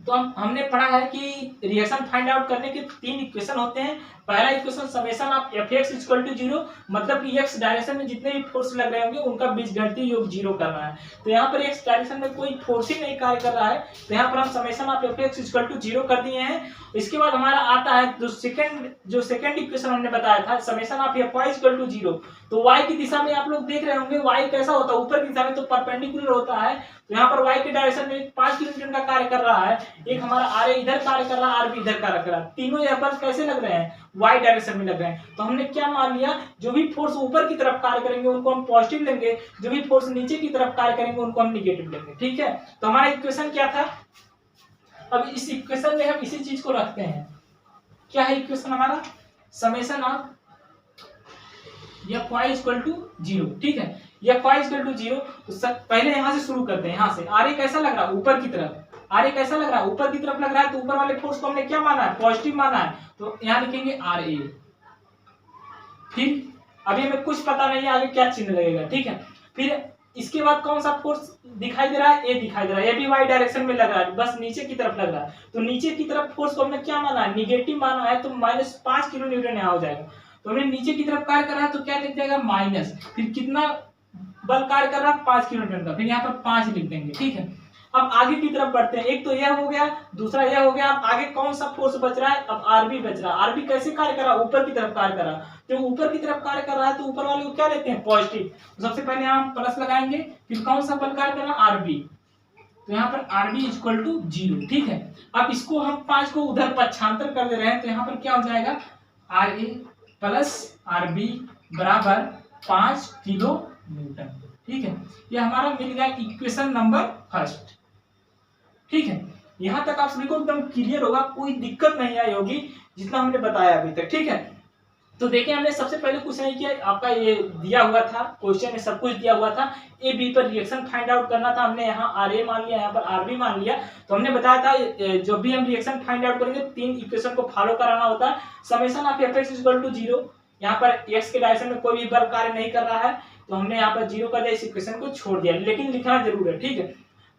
तो हमने पढ़ा है कि रिएक्शन फाइंड आउट करने के 3 इक्वेशन होते हैं। पहला equation summation of F X equal to 0, मतलब कि एक्स डायरेक्शन में जितने भी फोर्स लग रहे होंगे उनका बीजगणितीय योग 0 करना है। तो यहाँ पर एक्स डायरेक्शन में कोई फोर्स ही नहीं कार्य कर रहा है, तो यहाँ पर हम summation of F X equal to 0 कर दिए हैं। इसके बाद हमारा आता है जो सेकंड इक्वेशन हमने बताया था, summation of F Y equal to 0। तो वाई की दिशा में आप लोग देख रहे होंगे वाई कैसा होता है, ऊपर की दिशा में तो परपेंडिकुलर होता है। तो यहाँ पर वाई के डायरेक्शन में 5 किलोमीटर का कार्य कर रहा है, एक हमारा आर ए इधर कार्य कर रहा है, आर बी इधर कार्य कर रहा है, तीनों यहाँ पर कैसे लग रहे हैं, वाई डायरेक्शन में लग रहे हैं। तो हमने क्या मान लिया, जो भी फोर्स ऊपर की तरफ कार्य करेंगे उनको हम पॉजिटिव लेंगे, जो भी फोर्स नीचे की तरफ कार्य करेंगे उनको हम निगेटिव लेंगे, ठीक है। तो हमारा इक्वेशन क्या था, अब इस इक्वेशन में हम इसी चीज को रखते हैं, क्या है इक्वेशन हमारा, summation of Fy equal to 0, ठीक है। Fy इक्वल टू 0, तो पहले यहां से शुरू करते हैं, यहां से Ra कैसा लग रहा है ऊपर की तरफ, Ra कैसा लग रहा है ऊपर की तरफ लग रहा है, तो ऊपर वाले फोर्स को हमने क्या माना है, पॉजिटिव माना है, तो यहां लिखेंगे Ra। फिर अभी हमें कुछ पता नहीं है आगे क्या चिन्ह लगेगा, ठीक है। फिर इसके बाद कौन सा फोर्स दिखाई दे रहा है, ए दिखाई दे रहा है, ये भी वाई डायरेक्शन में लग रहा है, बस नीचे की तरफ लग रहा है, तो नीचे की तरफ फोर्स को हमने क्या माना है, निगेटिव माना है, तो -5 किलो न्यूटन यहाँ हो जाएगा। तो हमने नीचे की तरफ कार्य कर रहा है तो क्या लिख जाएगा माइनस, फिर कितना बल कार्य कर रहा है 5 किलो न्यूटन का, फिर यहाँ पर 5 लिख देंगे, ठीक है। अब आगे की तरफ बढ़ते हैं, एक तो यह हो गया, दूसरा यह हो गया, अब आगे कौन सा फोर्स बच रहा है, अब आरबी बच रहा है। आरबी कैसे कार्य कर रहा है, ऊपर की तरफ कार्य कर रहा है, जो ऊपर की तरफ कार्य कर रहा है तो ऊपर वाले को क्या लेते हैं, पॉजिटिव, तो सबसे पहले हम प्लस लगाएंगे, फिर कौन सा बल कार्य कर रहा है, आरबी, तो यहाँ पर आरबी इक्वल टू 0, ठीक है। अब इसको हम 5 को उधर पक्षांतर कर दे रहे हैं, तो यहाँ पर क्या हो जाएगा, आर ए प्लस आरबी बराबर 5 किलो न्यूटन, ठीक है। ये हमारा मिल गया इक्वेशन नंबर फर्स्ट, ठीक है। यहां तक आप सभी को एकदम क्लियर होगा, कोई दिक्कत नहीं आई होगी जितना हमने बताया अभी तक, ठीक है। तो देखिए हमने सबसे पहले कुछ नहीं किया, आपका ये दिया हुआ था क्वेश्चन में, सब कुछ दिया हुआ था, ए बी पर रिएक्शन फाइंड आउट करना था, हमने यहाँ आर ए मान लिया, यहाँ पर आर बी मान लिया। तो हमने बताया था जो भी हम रिएक्शन फाइंड आउट करेंगे 3 इक्वेशन को फॉलो कराना होता है। Summation of F X equal to 0, यहाँ पर एक्स के डायरेक्शन में कोई भी बल कार्य नहीं कर रहा है, तो हमने यहाँ पर 0 कर दिया, इस इक्वेशन को छोड़ दिया, लेकिन लिखना जरूर है, ठीक है।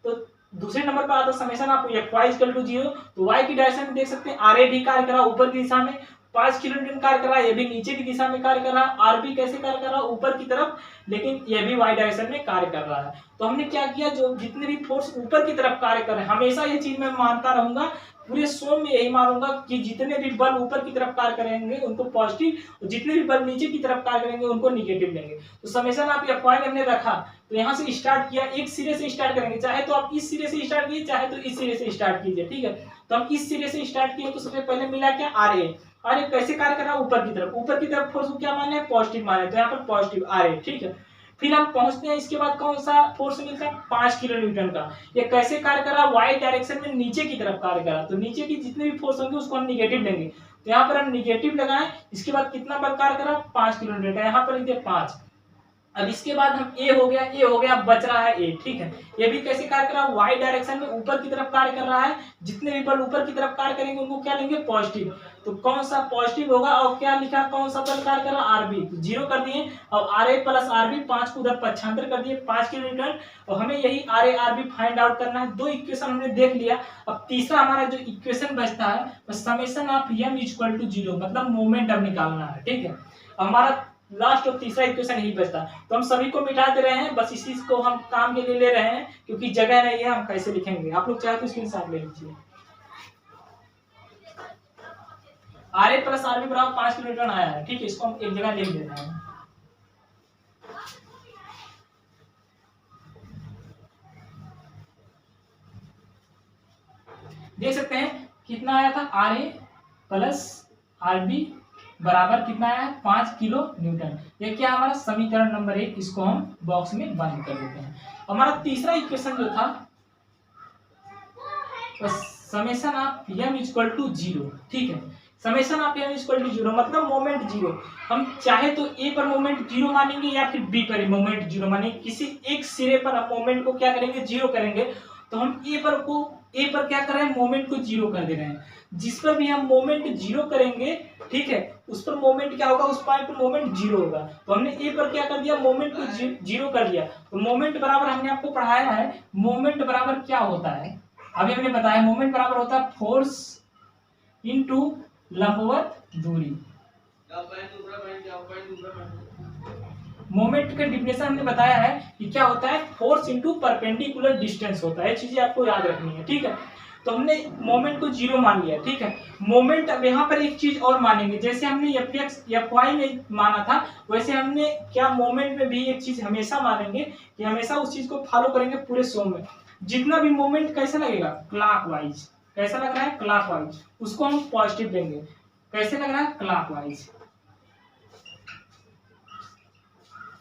तो दूसरे नंबर पर आता है summation of y equal to 0, तो y की डायरेक्शन में देख सकते हैं आर ए भी कार्य कर रहा है ऊपर की दिशा में, 5 किलो न्यूटन कार्य कर रहा है, ये भी नीचे की दिशा में कार्य कर रहा है, आर बी कैसे कार्य कर रहा है, ऊपर की तरफ, लेकिन ये भी y डायरेक्शन में कार्य कर रहा है। तो हमने क्या किया, जो जितने भी फोर्स ऊपर की तरफ कार्य कर रहे हैं, हमेशा ये चीज मैं मानता रहूंगा, पूरे सोम में यही मानूंगा कि जितने भी बल ऊपर की तरफ कार्य करेंगे उनको पॉजिटिव, और जितने भी बल नीचे की तरफ कार्य करेंगे उनको निगेटिव लेंगे। तो समेशन आप Fy हमने रखा, तो यहाँ से स्टार्ट किया, एक सिरे से स्टार्ट करेंगे, चाहे तो आप इस सिरे से स्टार्ट कीजिए, चाहे तो इस सिरे से स्टार्ट कीजिए, ठीक है। तो हम इस सिरे से स्टार्ट किए, तो सबसे पहले मिला क्या, आर ए। आर ए कैसे कार्य कर रहा है, ऊपर की तरफ, ऊपर की तरफ फोर्स को क्या माने, पॉजिटिव माने, तो यहाँ पर पॉजिटिव आर ए, ठीक है। फिर हम पहुंचते हैं, इसके बाद कौन सा फोर्स मिलता है, 5 किलो न्यूटन का। ये कैसे कार्य कर रहा है, वाई डायरेक्शन में नीचे की तरफ कार्य कर रहा है, तो नीचे की जितने भी फोर्स होंगे उसको हम निगेटिव लेंगे, तो यहाँ पर हम निगेटिव लगाएं। इसके बाद कितना बल कार्य कर रहा है, 5 किलो न्यूटन, यहाँ पर लिखिए 5। अब इसके बाद हम ए हो गया, बच रहा है ए, ठीक है। ये भी कैसे कार्य कर रहा है, वाई डायरेक्शन में ऊपर की तरफ कार्य कर रहा है, जितने भी बल ऊपर की तरफ कार्य करेंगे उनको क्या लेंगे, पॉजिटिव, तो कौन सा पॉजिटिव होगा, और क्या लिखा, कौन सा बल कार्य कर रहा है, आरबी, तो 0 कर दिए, और आर ए प्लस आरबी 5 को उधर पक्षांतर कर दिए, 5 किलो न्यूटन, और हमें यही R A RB find out करना है। 2 इक्वेशन हमने देख लिया, अब तीसरा हमारा जो इक्वेशन बचता है summation of m equal to 0, मतलब मोमेंट अब निकालना है, ठीक है। हमारा लास्ट और तीसरा इक्वेशन यही बचता है, तो हम सभी को मिटा दे रहे हैं, बस इसी को हम काम के लिए ले रहे हैं, क्योंकि जगह नहीं है, हम कैसे लिखेंगे, आप लोग चाहे तो स्क्रीनशॉट ले लीजिए। R A plus R B बराबर 5 किलो न्यूटन आया है, ठीक है, इसको हम एक जगह लिख देते हैं। देख सकते हैं कितना आया था, R A plus R B बराबर कितना आया है, 5 किलो न्यूटन। ये क्या हमारा समीकरण नंबर 1, इसको हम बॉक्स में बंद कर देते हैं। हमारा तीसरा इक्वेशन जो था summation of m equal to 0, ठीक है। Summation of m equal to 0 मतलब मोमेंट 0, हम चाहे तो a पर मोमेंट 0 मानेंगे या फिर b पर मोमेंट 0 मानेंगे, किसी एक सिरे पर हम मोमेंट को क्या करेंगे, 0 करेंगे, तो हम a पर क्या कर रहे हैं, मोमेंट को 0 कर दे रहे हैं। जिस पर भी हम मोमेंट 0 करेंगे, ठीक है, उस पर मोमेंट क्या होगा, उस पॉइंट पर मोमेंट 0 होगा। तो हमने ए पर क्या कर दिया, मोमेंट को 0 कर दिया, तो मोमेंट बराबर हमने आपको पढ़ाया है, मोमेंट बराबर क्या होता है, अभी हमने बताया, मोमेंट बराबर होता है फोर्स इनटू लंबवत दूरी। मोमेंट का डिफिनेशन हमने बताया है कि क्या होता है, फोर्स इनटू परपेंडिकुलर डिस्टेंस होता है, चीजें आपको याद रखनी है, ठीक है। तो हमने मोमेंट को 0 मान लिया, ठीक है। मोमेंट अब यहाँ पर एक चीज और मानेंगे, जैसे हमने Fy में माना था, वैसे हमने क्या मोमेंट में भी एक चीज हमेशा मानेंगे कि हमेशा उस चीज को फॉलो करेंगे पूरे सो में। जितना भी मोमेंट कैसा लगेगा, क्लॉकवाइज, कैसा लग रहा है, क्लॉकवाइज, उसको हम पॉजिटिव देंगे। कैसे लग रहा है, क्लॉकवाइज।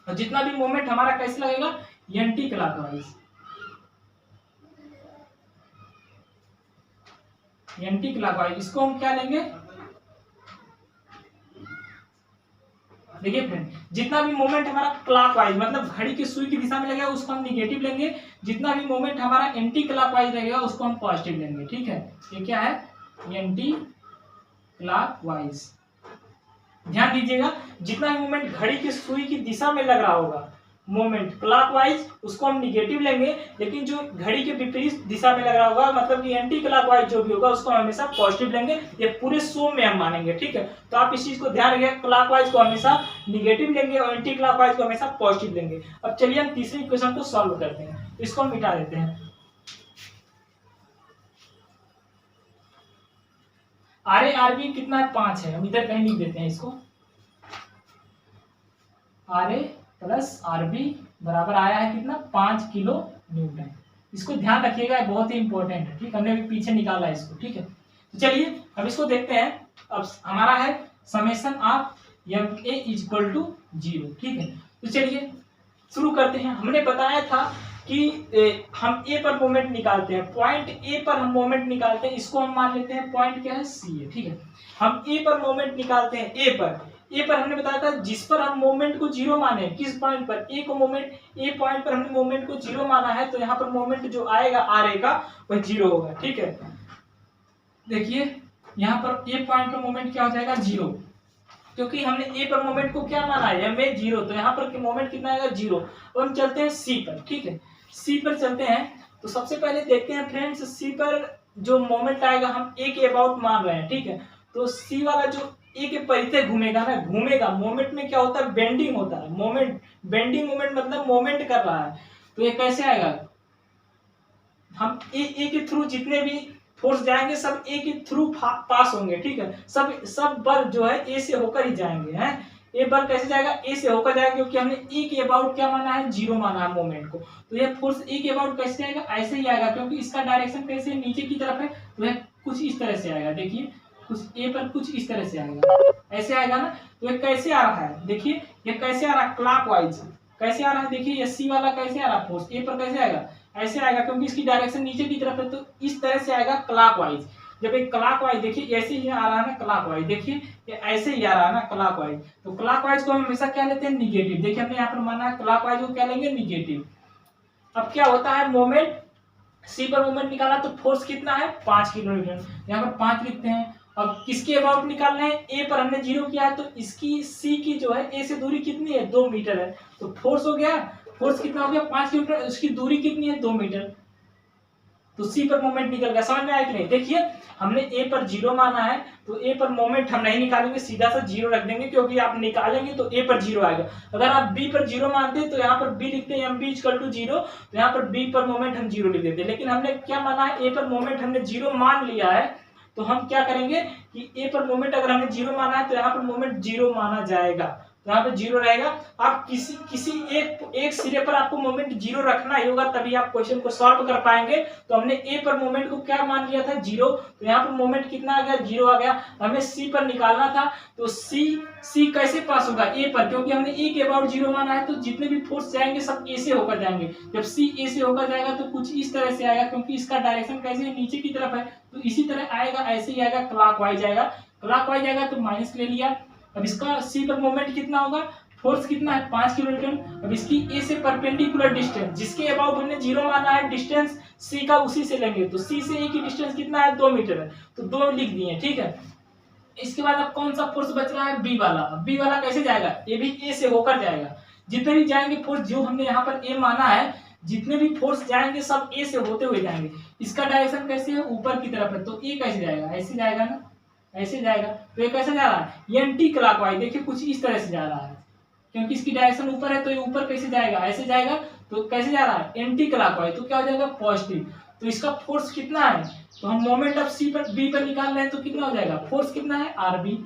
और जितना भी मोमेंट हमारा कैसे लगेगा, एंटी क्लॉकवाइज, एंटी क्लॉकवाइज, इसको हम क्या लेंगे, देखिए फ्रेंड, जितना भी मोमेंट हमारा क्लॉकवाइज मतलब घड़ी की सुई की दिशा में लगेगा उसको हम निगेटिव लेंगे, जितना भी मोमेंट हमारा एंटी क्लॉकवाइज रहेगा उसको हम पॉजिटिव लेंगे। ठीक है, ये क्या है, एंटी क्लॉकवाइज। ध्यान दीजिएगा, जितना भी मोमेंट घड़ी की सुई की दिशा में लग रहा होगा मोमेंट क्लॉकवाइज, उसको हम निगेटिव लेंगे, लेकिन जो घड़ी के विपरीत दिशा में लग रहा होगा मतलब कि एंटी क्लॉकवाइज जो भी होगा उसको हम हमेशा पॉजिटिव लेंगे। ये पूरे सो में हम मानेंगे। ठीक है, तो आप इस चीज को ध्यान रखिएगा, क्लॉकवाइज को हमेशा निगेटिव लेंगे और एंटी क्लॉकवाइज को हमेशा पॉजिटिव लेंगे। अब चलिए हम तीसरे इक्वेशन को सॉल्व करते हैं, इसको हम मिटा देते हैं। आर ए आर बी कितना है, 5 है। हम इधर कहीं लिख देते हैं इसको, R A plus R B बराबर आया है कितना, 5 किलो न्यूटन। इसको ध्यान रखिएगा, बहुत ही इंपॉर्टेंट है। ठीक, हमने अभी पीछे निकाला है इसको। ठीक है, तो चलिए अब इसको देखते हैं। अब हमारा है summation of M A equal to 0। ठीक है, तो चलिए शुरू करते हैं। हमने बताया था कि हम ए पर मोमेंट निकालते हैं, पॉइंट ए पर हम मोमेंट निकालते हैं, इसको हम मान लेते हैं पॉइंट क्या है, सी है। ठीक है, हम ए पर मोमेंट निकालते हैं, ए पर हमने बताया था जिस पर हम मोमेंट को 0 माने, किस पॉइंट पर, ए को मोमेंट, ए पॉइंट पर हमने मोमेंट को 0 माना है, तो यहाँ पर मोमेंट जो आएगा आर ए का वह 0 होगा। ठीक है, देखिए यहाँ पर ए पॉइंट पर मोमेंट क्या हो जाएगा, 0, क्योंकि हमने ए पर मोमेंट को क्या माना है, एम ए 0, तो यहाँ पर मोमेंट कितना आएगा, 0। अब हम चलते हैं सी पर। ठीक है, सी पर चलते हैं, तो सबसे पहले देखते हैं फ्रेंड्स, सी पर जो मोमेंट आएगा हम ए के अबाउट मान रहे हैं। ठीक है, तो सी वाला जो ए के परिधि घूमेगा ना, घूमेगा, मोमेंट में क्या होता है, बेंडिंग होता है। मोमेंट, बेंडिंग मोमेंट मतलब मोमेंट कर रहा है, तो ये कैसे आएगा, हम ए के थ्रू जितने भी फोर्स जाएंगे सब ए के थ्रू पास होंगे। ठीक है, सब बल जो है ए से होकर ही जाएंगे हैं। ए बल कैसे जाएगा, ए से होकर जाएगा, क्योंकि हमने ए के अबाउट क्या माना है, 0 माना है मोमेंट को। तो ये फोर्स ए के अबाउट कैसे जाएगा, ऐसे ही आएगा, क्योंकि इसका डायरेक्शन कैसे नीचे की तरफ है, तो यह कुछ इस तरह से आएगा। देखिए कुछ ए पर कुछ इस तरह से आएगा, ऐसे आएगा ना। तो ये कैसे आ रहा है, देखिए ये कैसे आ रहा है, क्लॉकवाइज कैसे आ रहा है। देखिए ये सी वाला कैसे आ रहा है, फोर्स ए पर कैसे आएगा, ऐसे आएगा, क्योंकि इसकी डायरेक्शन नीचे की तरफ है, तो इस तरह से आएगा क्लॉकवाइज। जब एक क्लॉकवाइज, देखिए ऐसे ही आ रहा है ना क्लॉकवाइज, देखिए ये ऐसे ही आ रहा है ना क्लॉकवाइज, तो क्लॉकवाइज को हम हमेशा क्या लेते हैं, निगेटिव। देखिए हमने यहाँ पर माना है क्लॉकवाइज को क्या लेंगे, निगेटिव। अब क्या होता है, मोमेंट सी पर मोमेंट निकाला तो फोर्स कितना है, 5 किलो न्यूटन, यहाँ पर 5 लिखते हैं। अब किसके अबाउट निकालना है, ए पर हमने 0 किया है, तो इसकी सी की जो है ए से दूरी कितनी है, 2 मीटर है, तो फोर्स हो गया, फोर्स कितना हो गया, 5 किलोमीटर, उसकी दूरी कितनी है, 2 मीटर, तो सी पर मोमेंट निकल गया। समझ में आया कि नहीं, देखिए हमने ए पर 0 माना है, तो ए पर मोमेंट हम नहीं निकालेंगे, सीधा सा 0 रख देंगे, क्योंकि आप निकालेंगे तो ए पर 0 आएगा। अगर आप बी पर 0 मानते हैं तो यहाँ पर बी लिखते हैं, एम बी इक्वल टू 0, तो यहाँ पर बी पर मोमेंट हम 0 लिख देते हैं। लेकिन हमने क्या माना है, ए पर मोमेंट हमने 0 मान लिया है, तो हम क्या करेंगे कि ए पर मोमेंट अगर हमने 0 माना है तो यहाँ पर मोमेंट 0 माना जाएगा, तो यहाँ पे 0 रहेगा। आप किसी एक सिरे पर आपको मोमेंट 0 रखना ही होगा, तभी आप क्वेश्चन को सॉल्व कर पाएंगे। तो हमने ए पर मोमेंट को क्या मान लिया था, 0, तो यहाँ पर मोमेंट कितना आ गया, 0 आ गया। हमें सी पर निकालना था, तो सी कैसे पास होगा, ए पर, क्योंकि हमने ए के अबाउट 0 माना है, तो जितने भी फोर्स जाएंगे सब ए से होकर जाएंगे। जब सी ए से होकर जाएगा तो कुछ इस तरह से आएगा, क्योंकि इसका डायरेक्शन कैसे नीचे की तरफ है, तो इसी तरह आएगा, ऐसे ही आएगा, क्लॉकवाइज आएगा। क्लॉकवाइज आएगा तो माइनस ले लिया। अब इसका सी पर मोमेंट कितना होगा, फोर्स कितना है, 5 किलो न्यूटन। अब इसकी ए से परपेंडिकुलर डिस्टेंस, जिसके अबाउट हमने 0 माना है डिस्टेंस सी का, उसी से लेंगे, तो सी से ए की डिस्टेंस कितना है, 2 मीटर है, तो 2 लिख दिए। ठीक है, इसके बाद अब कौन सा फोर्स बच रहा है, बी वाला। बी वाला कैसे जाएगा, ये भी ए से होकर जाएगा। जितने भी जाएंगे फोर्स, जो हमने यहाँ पर ए माना है, जितने भी फोर्स जाएंगे सब ए से होते हुए जाएंगे। इसका डायरेक्शन कैसे है, ऊपर की तरफ है, तो ए कैसे जाएगा, ऐसे जाएगा ना, ऐसे जाएगा। तो ये कैसे जा रहा है, एंटी क्लॉकवाइज, देखिए कुछ इस तरह से जा रहा है, क्योंकि इसकी डायरेक्शन ऊपर है, तो ये ऊपर कैसे जाएगा, ऐसे जाएगा। तो कैसे जा रहा है, एंटी क्लॉकवाइज, तो क्या हो जाएगा, पॉजिटिव। तो इसका फोर्स कितना है, तो हम मोमेंट ऑफ सी पर बी पर निकाल रहे हैं, तो कितना हो जाएगा, फोर्स कितना है, आर बी।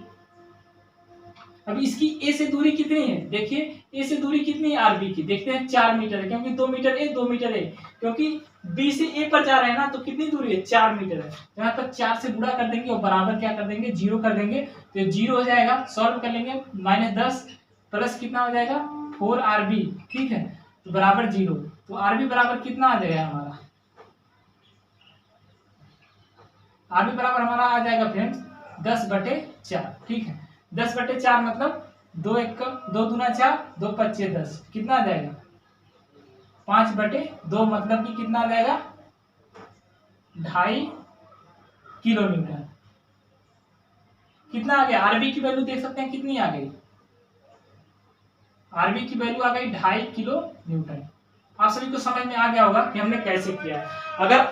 अब इसकी ए से दूरी कितनी है, देखिए ए से दूरी कितनी है आर बी की, देखते हैं 4 मीटर है, क्योंकि 2 मीटर ए 2 मीटर है, क्योंकि बी से ए पर जा रहे हैं ना, तो कितनी दूरी है, 4 मीटर है। यहाँ पर 4 से गुणा कर देंगे और बराबर क्या कर देंगे, 0 कर देंगे, तो 0 हो जाएगा। सॉल्व कर लेंगे, -10 प्लस कितना हो जाएगा, 4 आर बी। ठीक है, तो बराबर 0, तो आर बी बराबर कितना आ जाएगा हमारा, आर बी बराबर हमारा आ जाएगा फ्रेंड्स 10/4। ठीक है, 10/4 मतलब 2 1 2 दूना 4, 2 5 10, कितना आ जाएगा 5/2, मतलब कि कितना आ जाएगा 2.5 किलो न्यूटन। कितना आ गया, आरबी की वैल्यू देख सकते हैं कितनी आ गई, आरबी की वैल्यू आ गई 2.5 किलो न्यूटन। आप सभी को समझ में आ गया होगा कि हमने कैसे किया। अगर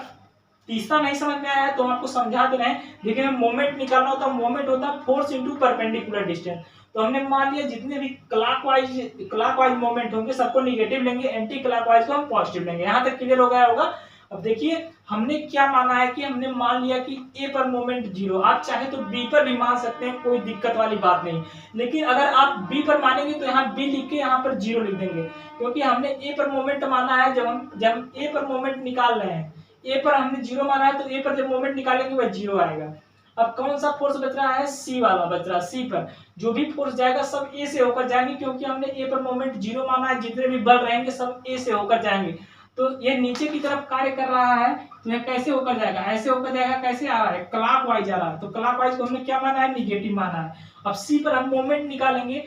तीसरा नहीं समझ में आया है तो हम आपको समझा दे रहे हैं। देखिए हमें मोमेंट निकालना होता है, मोमेंट होता है फोर्स इनटू परपेंडिकुलर डिस्टेंस। तो हमने मान लिया जितने भी क्लॉकवाइज मोमेंट होंगे सबको निगेटिव लेंगे, एंटी क्लॉकवाइज को हम पॉजिटिव लेंगे। यहाँ तक क्लियर हो गया होगा। अब देखिए हमने क्या माना है कि हमने मान लिया कि ए पर मोमेंट 0, आप चाहे तो बी पर भी मान सकते हैं, कोई दिक्कत वाली बात नहीं। लेकिन अगर आप बी पर मानेंगे तो यहाँ बी लिख के यहाँ पर 0 लिख देंगे, क्योंकि हमने ए पर मोमेंट माना है। जब हम ए पर मोमेंट निकाल रहे हैं, ए पर हमने 0 माना है, तो ए पर जब मोमेंट निकालेंगे वह 0 आएगा। अब कौन सा फोर्स बच रहा है, सी वाला बच रहा है। सी पर जो भी फोर्स जाएगा सब ए से होकर जाएंगे, क्योंकि हमने ए पर मोमेंट 0 माना है। जितने भी बल रहेंगे सब ए से होकर जाएंगे। तो ये नीचे की तरफ कार्य कर रहा है, तो यह कैसे होकर जाएगा, ऐसे होकर जाएगा। कैसे आ रहा है, क्लॉकवाइज आ रहा है। तो क्लॉकवाइज को हमने क्या माना है, निगेटिव माना है। अब सी पर हम मोमेंट निकालेंगे।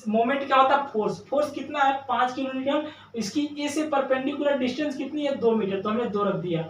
मोमेंट क्या होता है, फोर्स। फोर्स कितना है, 5 किलो न्यूटन। इसकी ए से परपेंडिकुलर डिस्टेंस कितनी है, 2 मीटर, तो हमने 2 रख दिया।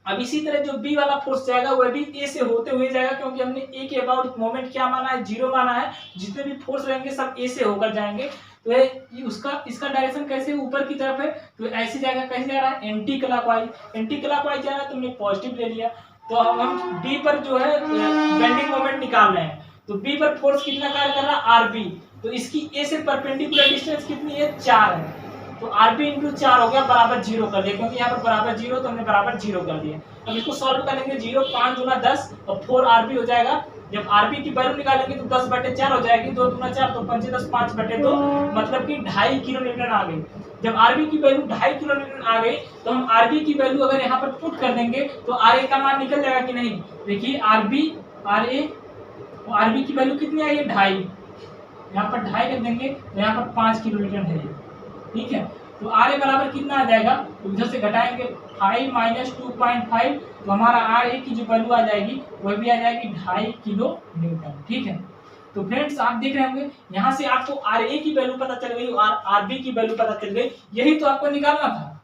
अब इसी तरह जो बी वाला फोर्स जाएगा वह भी ए से होते हुए जाएगा, क्योंकि हमने ए के अबाउट मोमेंट क्या माना है, 0 माना है। जितने भी फोर्स रहेंगे सब ए से होकर जाएंगे। तो ये उसका इसका डायरेक्शन कैसे ऊपर की तरफ है, तो ऐसी जाएगा। कैसे जा रहा है, एंटी क्लॉकवाइज। एंटी क्लॉकवाइज जा रहा है तो हमने पॉजिटिव ले लिया। तो हम बी पर जो है बेंडिंग मोमेंट निकाल रहे हैं। तो बी पर फोर्स कितना कार्य कर रहा है, आरबी। तो इसकी ए से परपेंडिकुलर डिस्टेंस कितनी है, 4 है। तो आरबी इंटू 4 हो गया, बराबर 0 कर दिया, क्योंकि यहाँ पर बराबर 0, तो हमने बराबर 0 कर दिया। अब इसको सॉल्व करेंगे, 0 5 दूना 10 और 4 आरबी हो जाएगा। जब आरबी की वैल्यू निकालेंगे तो 10/4 हो जाएगी, 2 दूना 4, तो 5 10 5/2, मतलब कि 2.5 किलो न्यूटन आ गई। जब आरबी की वैल्यू 2.5 किलो न्यूटन आ गई, तो हम आरबी की वैल्यू अगर यहाँ पर पुट कर देंगे तो आरए का मान निकल जाएगा कि नहीं। देखिए आरबी की वैल्यू कितनी आई है, 2.5। यहाँ पर 2.5 कर देंगे तो यहाँ पर 5 किलो न्यूटन है, ठीक है। तो आर ए बराबर कितना आ जाएगा, तो इधर से घटाएंगे 5 - 2.5, तो हमारा आर ए की जो वैल्यू आ जाएगी वह भी आ जाएगी 2.5 किलो न्यूटन, ठीक है। तो फ्रेंड्स आप देख रहे होंगे यहाँ से आपको आर ए की वैल्यू पता चल गई और आर बी की वैल्यू पता चल गई। यही तो आपको निकालना था।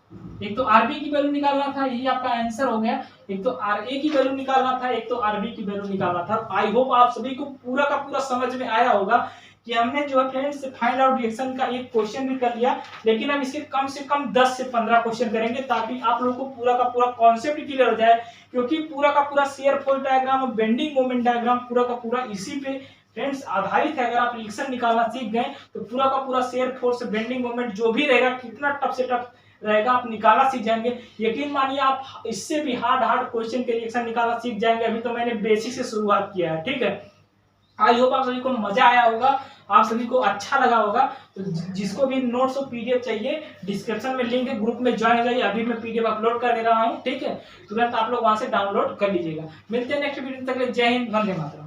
एक तो आर बी की वैल्यू निकालना था, यही आपका आंसर हो गया। एक तो आर ए की वैल्यू निकालना था, एक तो आर बी की वैल्यू निकालना था। आई होप आप सभी को पूरा का पूरा समझ में आया होगा कि हमने जो है फ्रेंड्स फाइंड आउट रिएक्शन का एक क्वेश्चन भी कर लिया, लेकिन हम इसके कम से कम 10 से 15 क्वेश्चन करेंगे, ताकि आप लोगों को पूरा का पूरा कॉन्सेप्ट क्लियर हो जाए। क्योंकि पूरा का पूरा शेयर फोर्स डायग्राम और बेंडिंग मोमेंट डायग्राम पूरा का पूरा इसी पे फ्रेंड्स आधारित है। अगर आप रिएक्शन निकालना सीख गए तो पूरा का पूरा शेयर फोर्स बेंडिंग मोमेंट जो भी रहेगा, कितना टफ से टफ रहेगा, आप निकालना सीख जाएंगे। यकीन मानिए आप इससे भी हार्ड क्वेश्चन के रिएक्शन निकालना सीख जाएंगे। अभी तो मैंने बेसिक से शुरुआत किया है, ठीक है। आई होप आप सभी को मजा आया होगा, आप सभी को अच्छा लगा होगा। तो जिसको भी नोट्स और पीडीएफ चाहिए, डिस्क्रिप्शन में लिंक है, ग्रुप में ज्वाइन हो जाइए। अभी मैं पीडीएफ अपलोड कर दे रहा हूँ, ठीक है। तुरंत आप लोग वहां से डाउनलोड कर लीजिएगा। मिलते हैं नेक्स्ट वीडियो, तक जय हिंद, वंदे मातरम।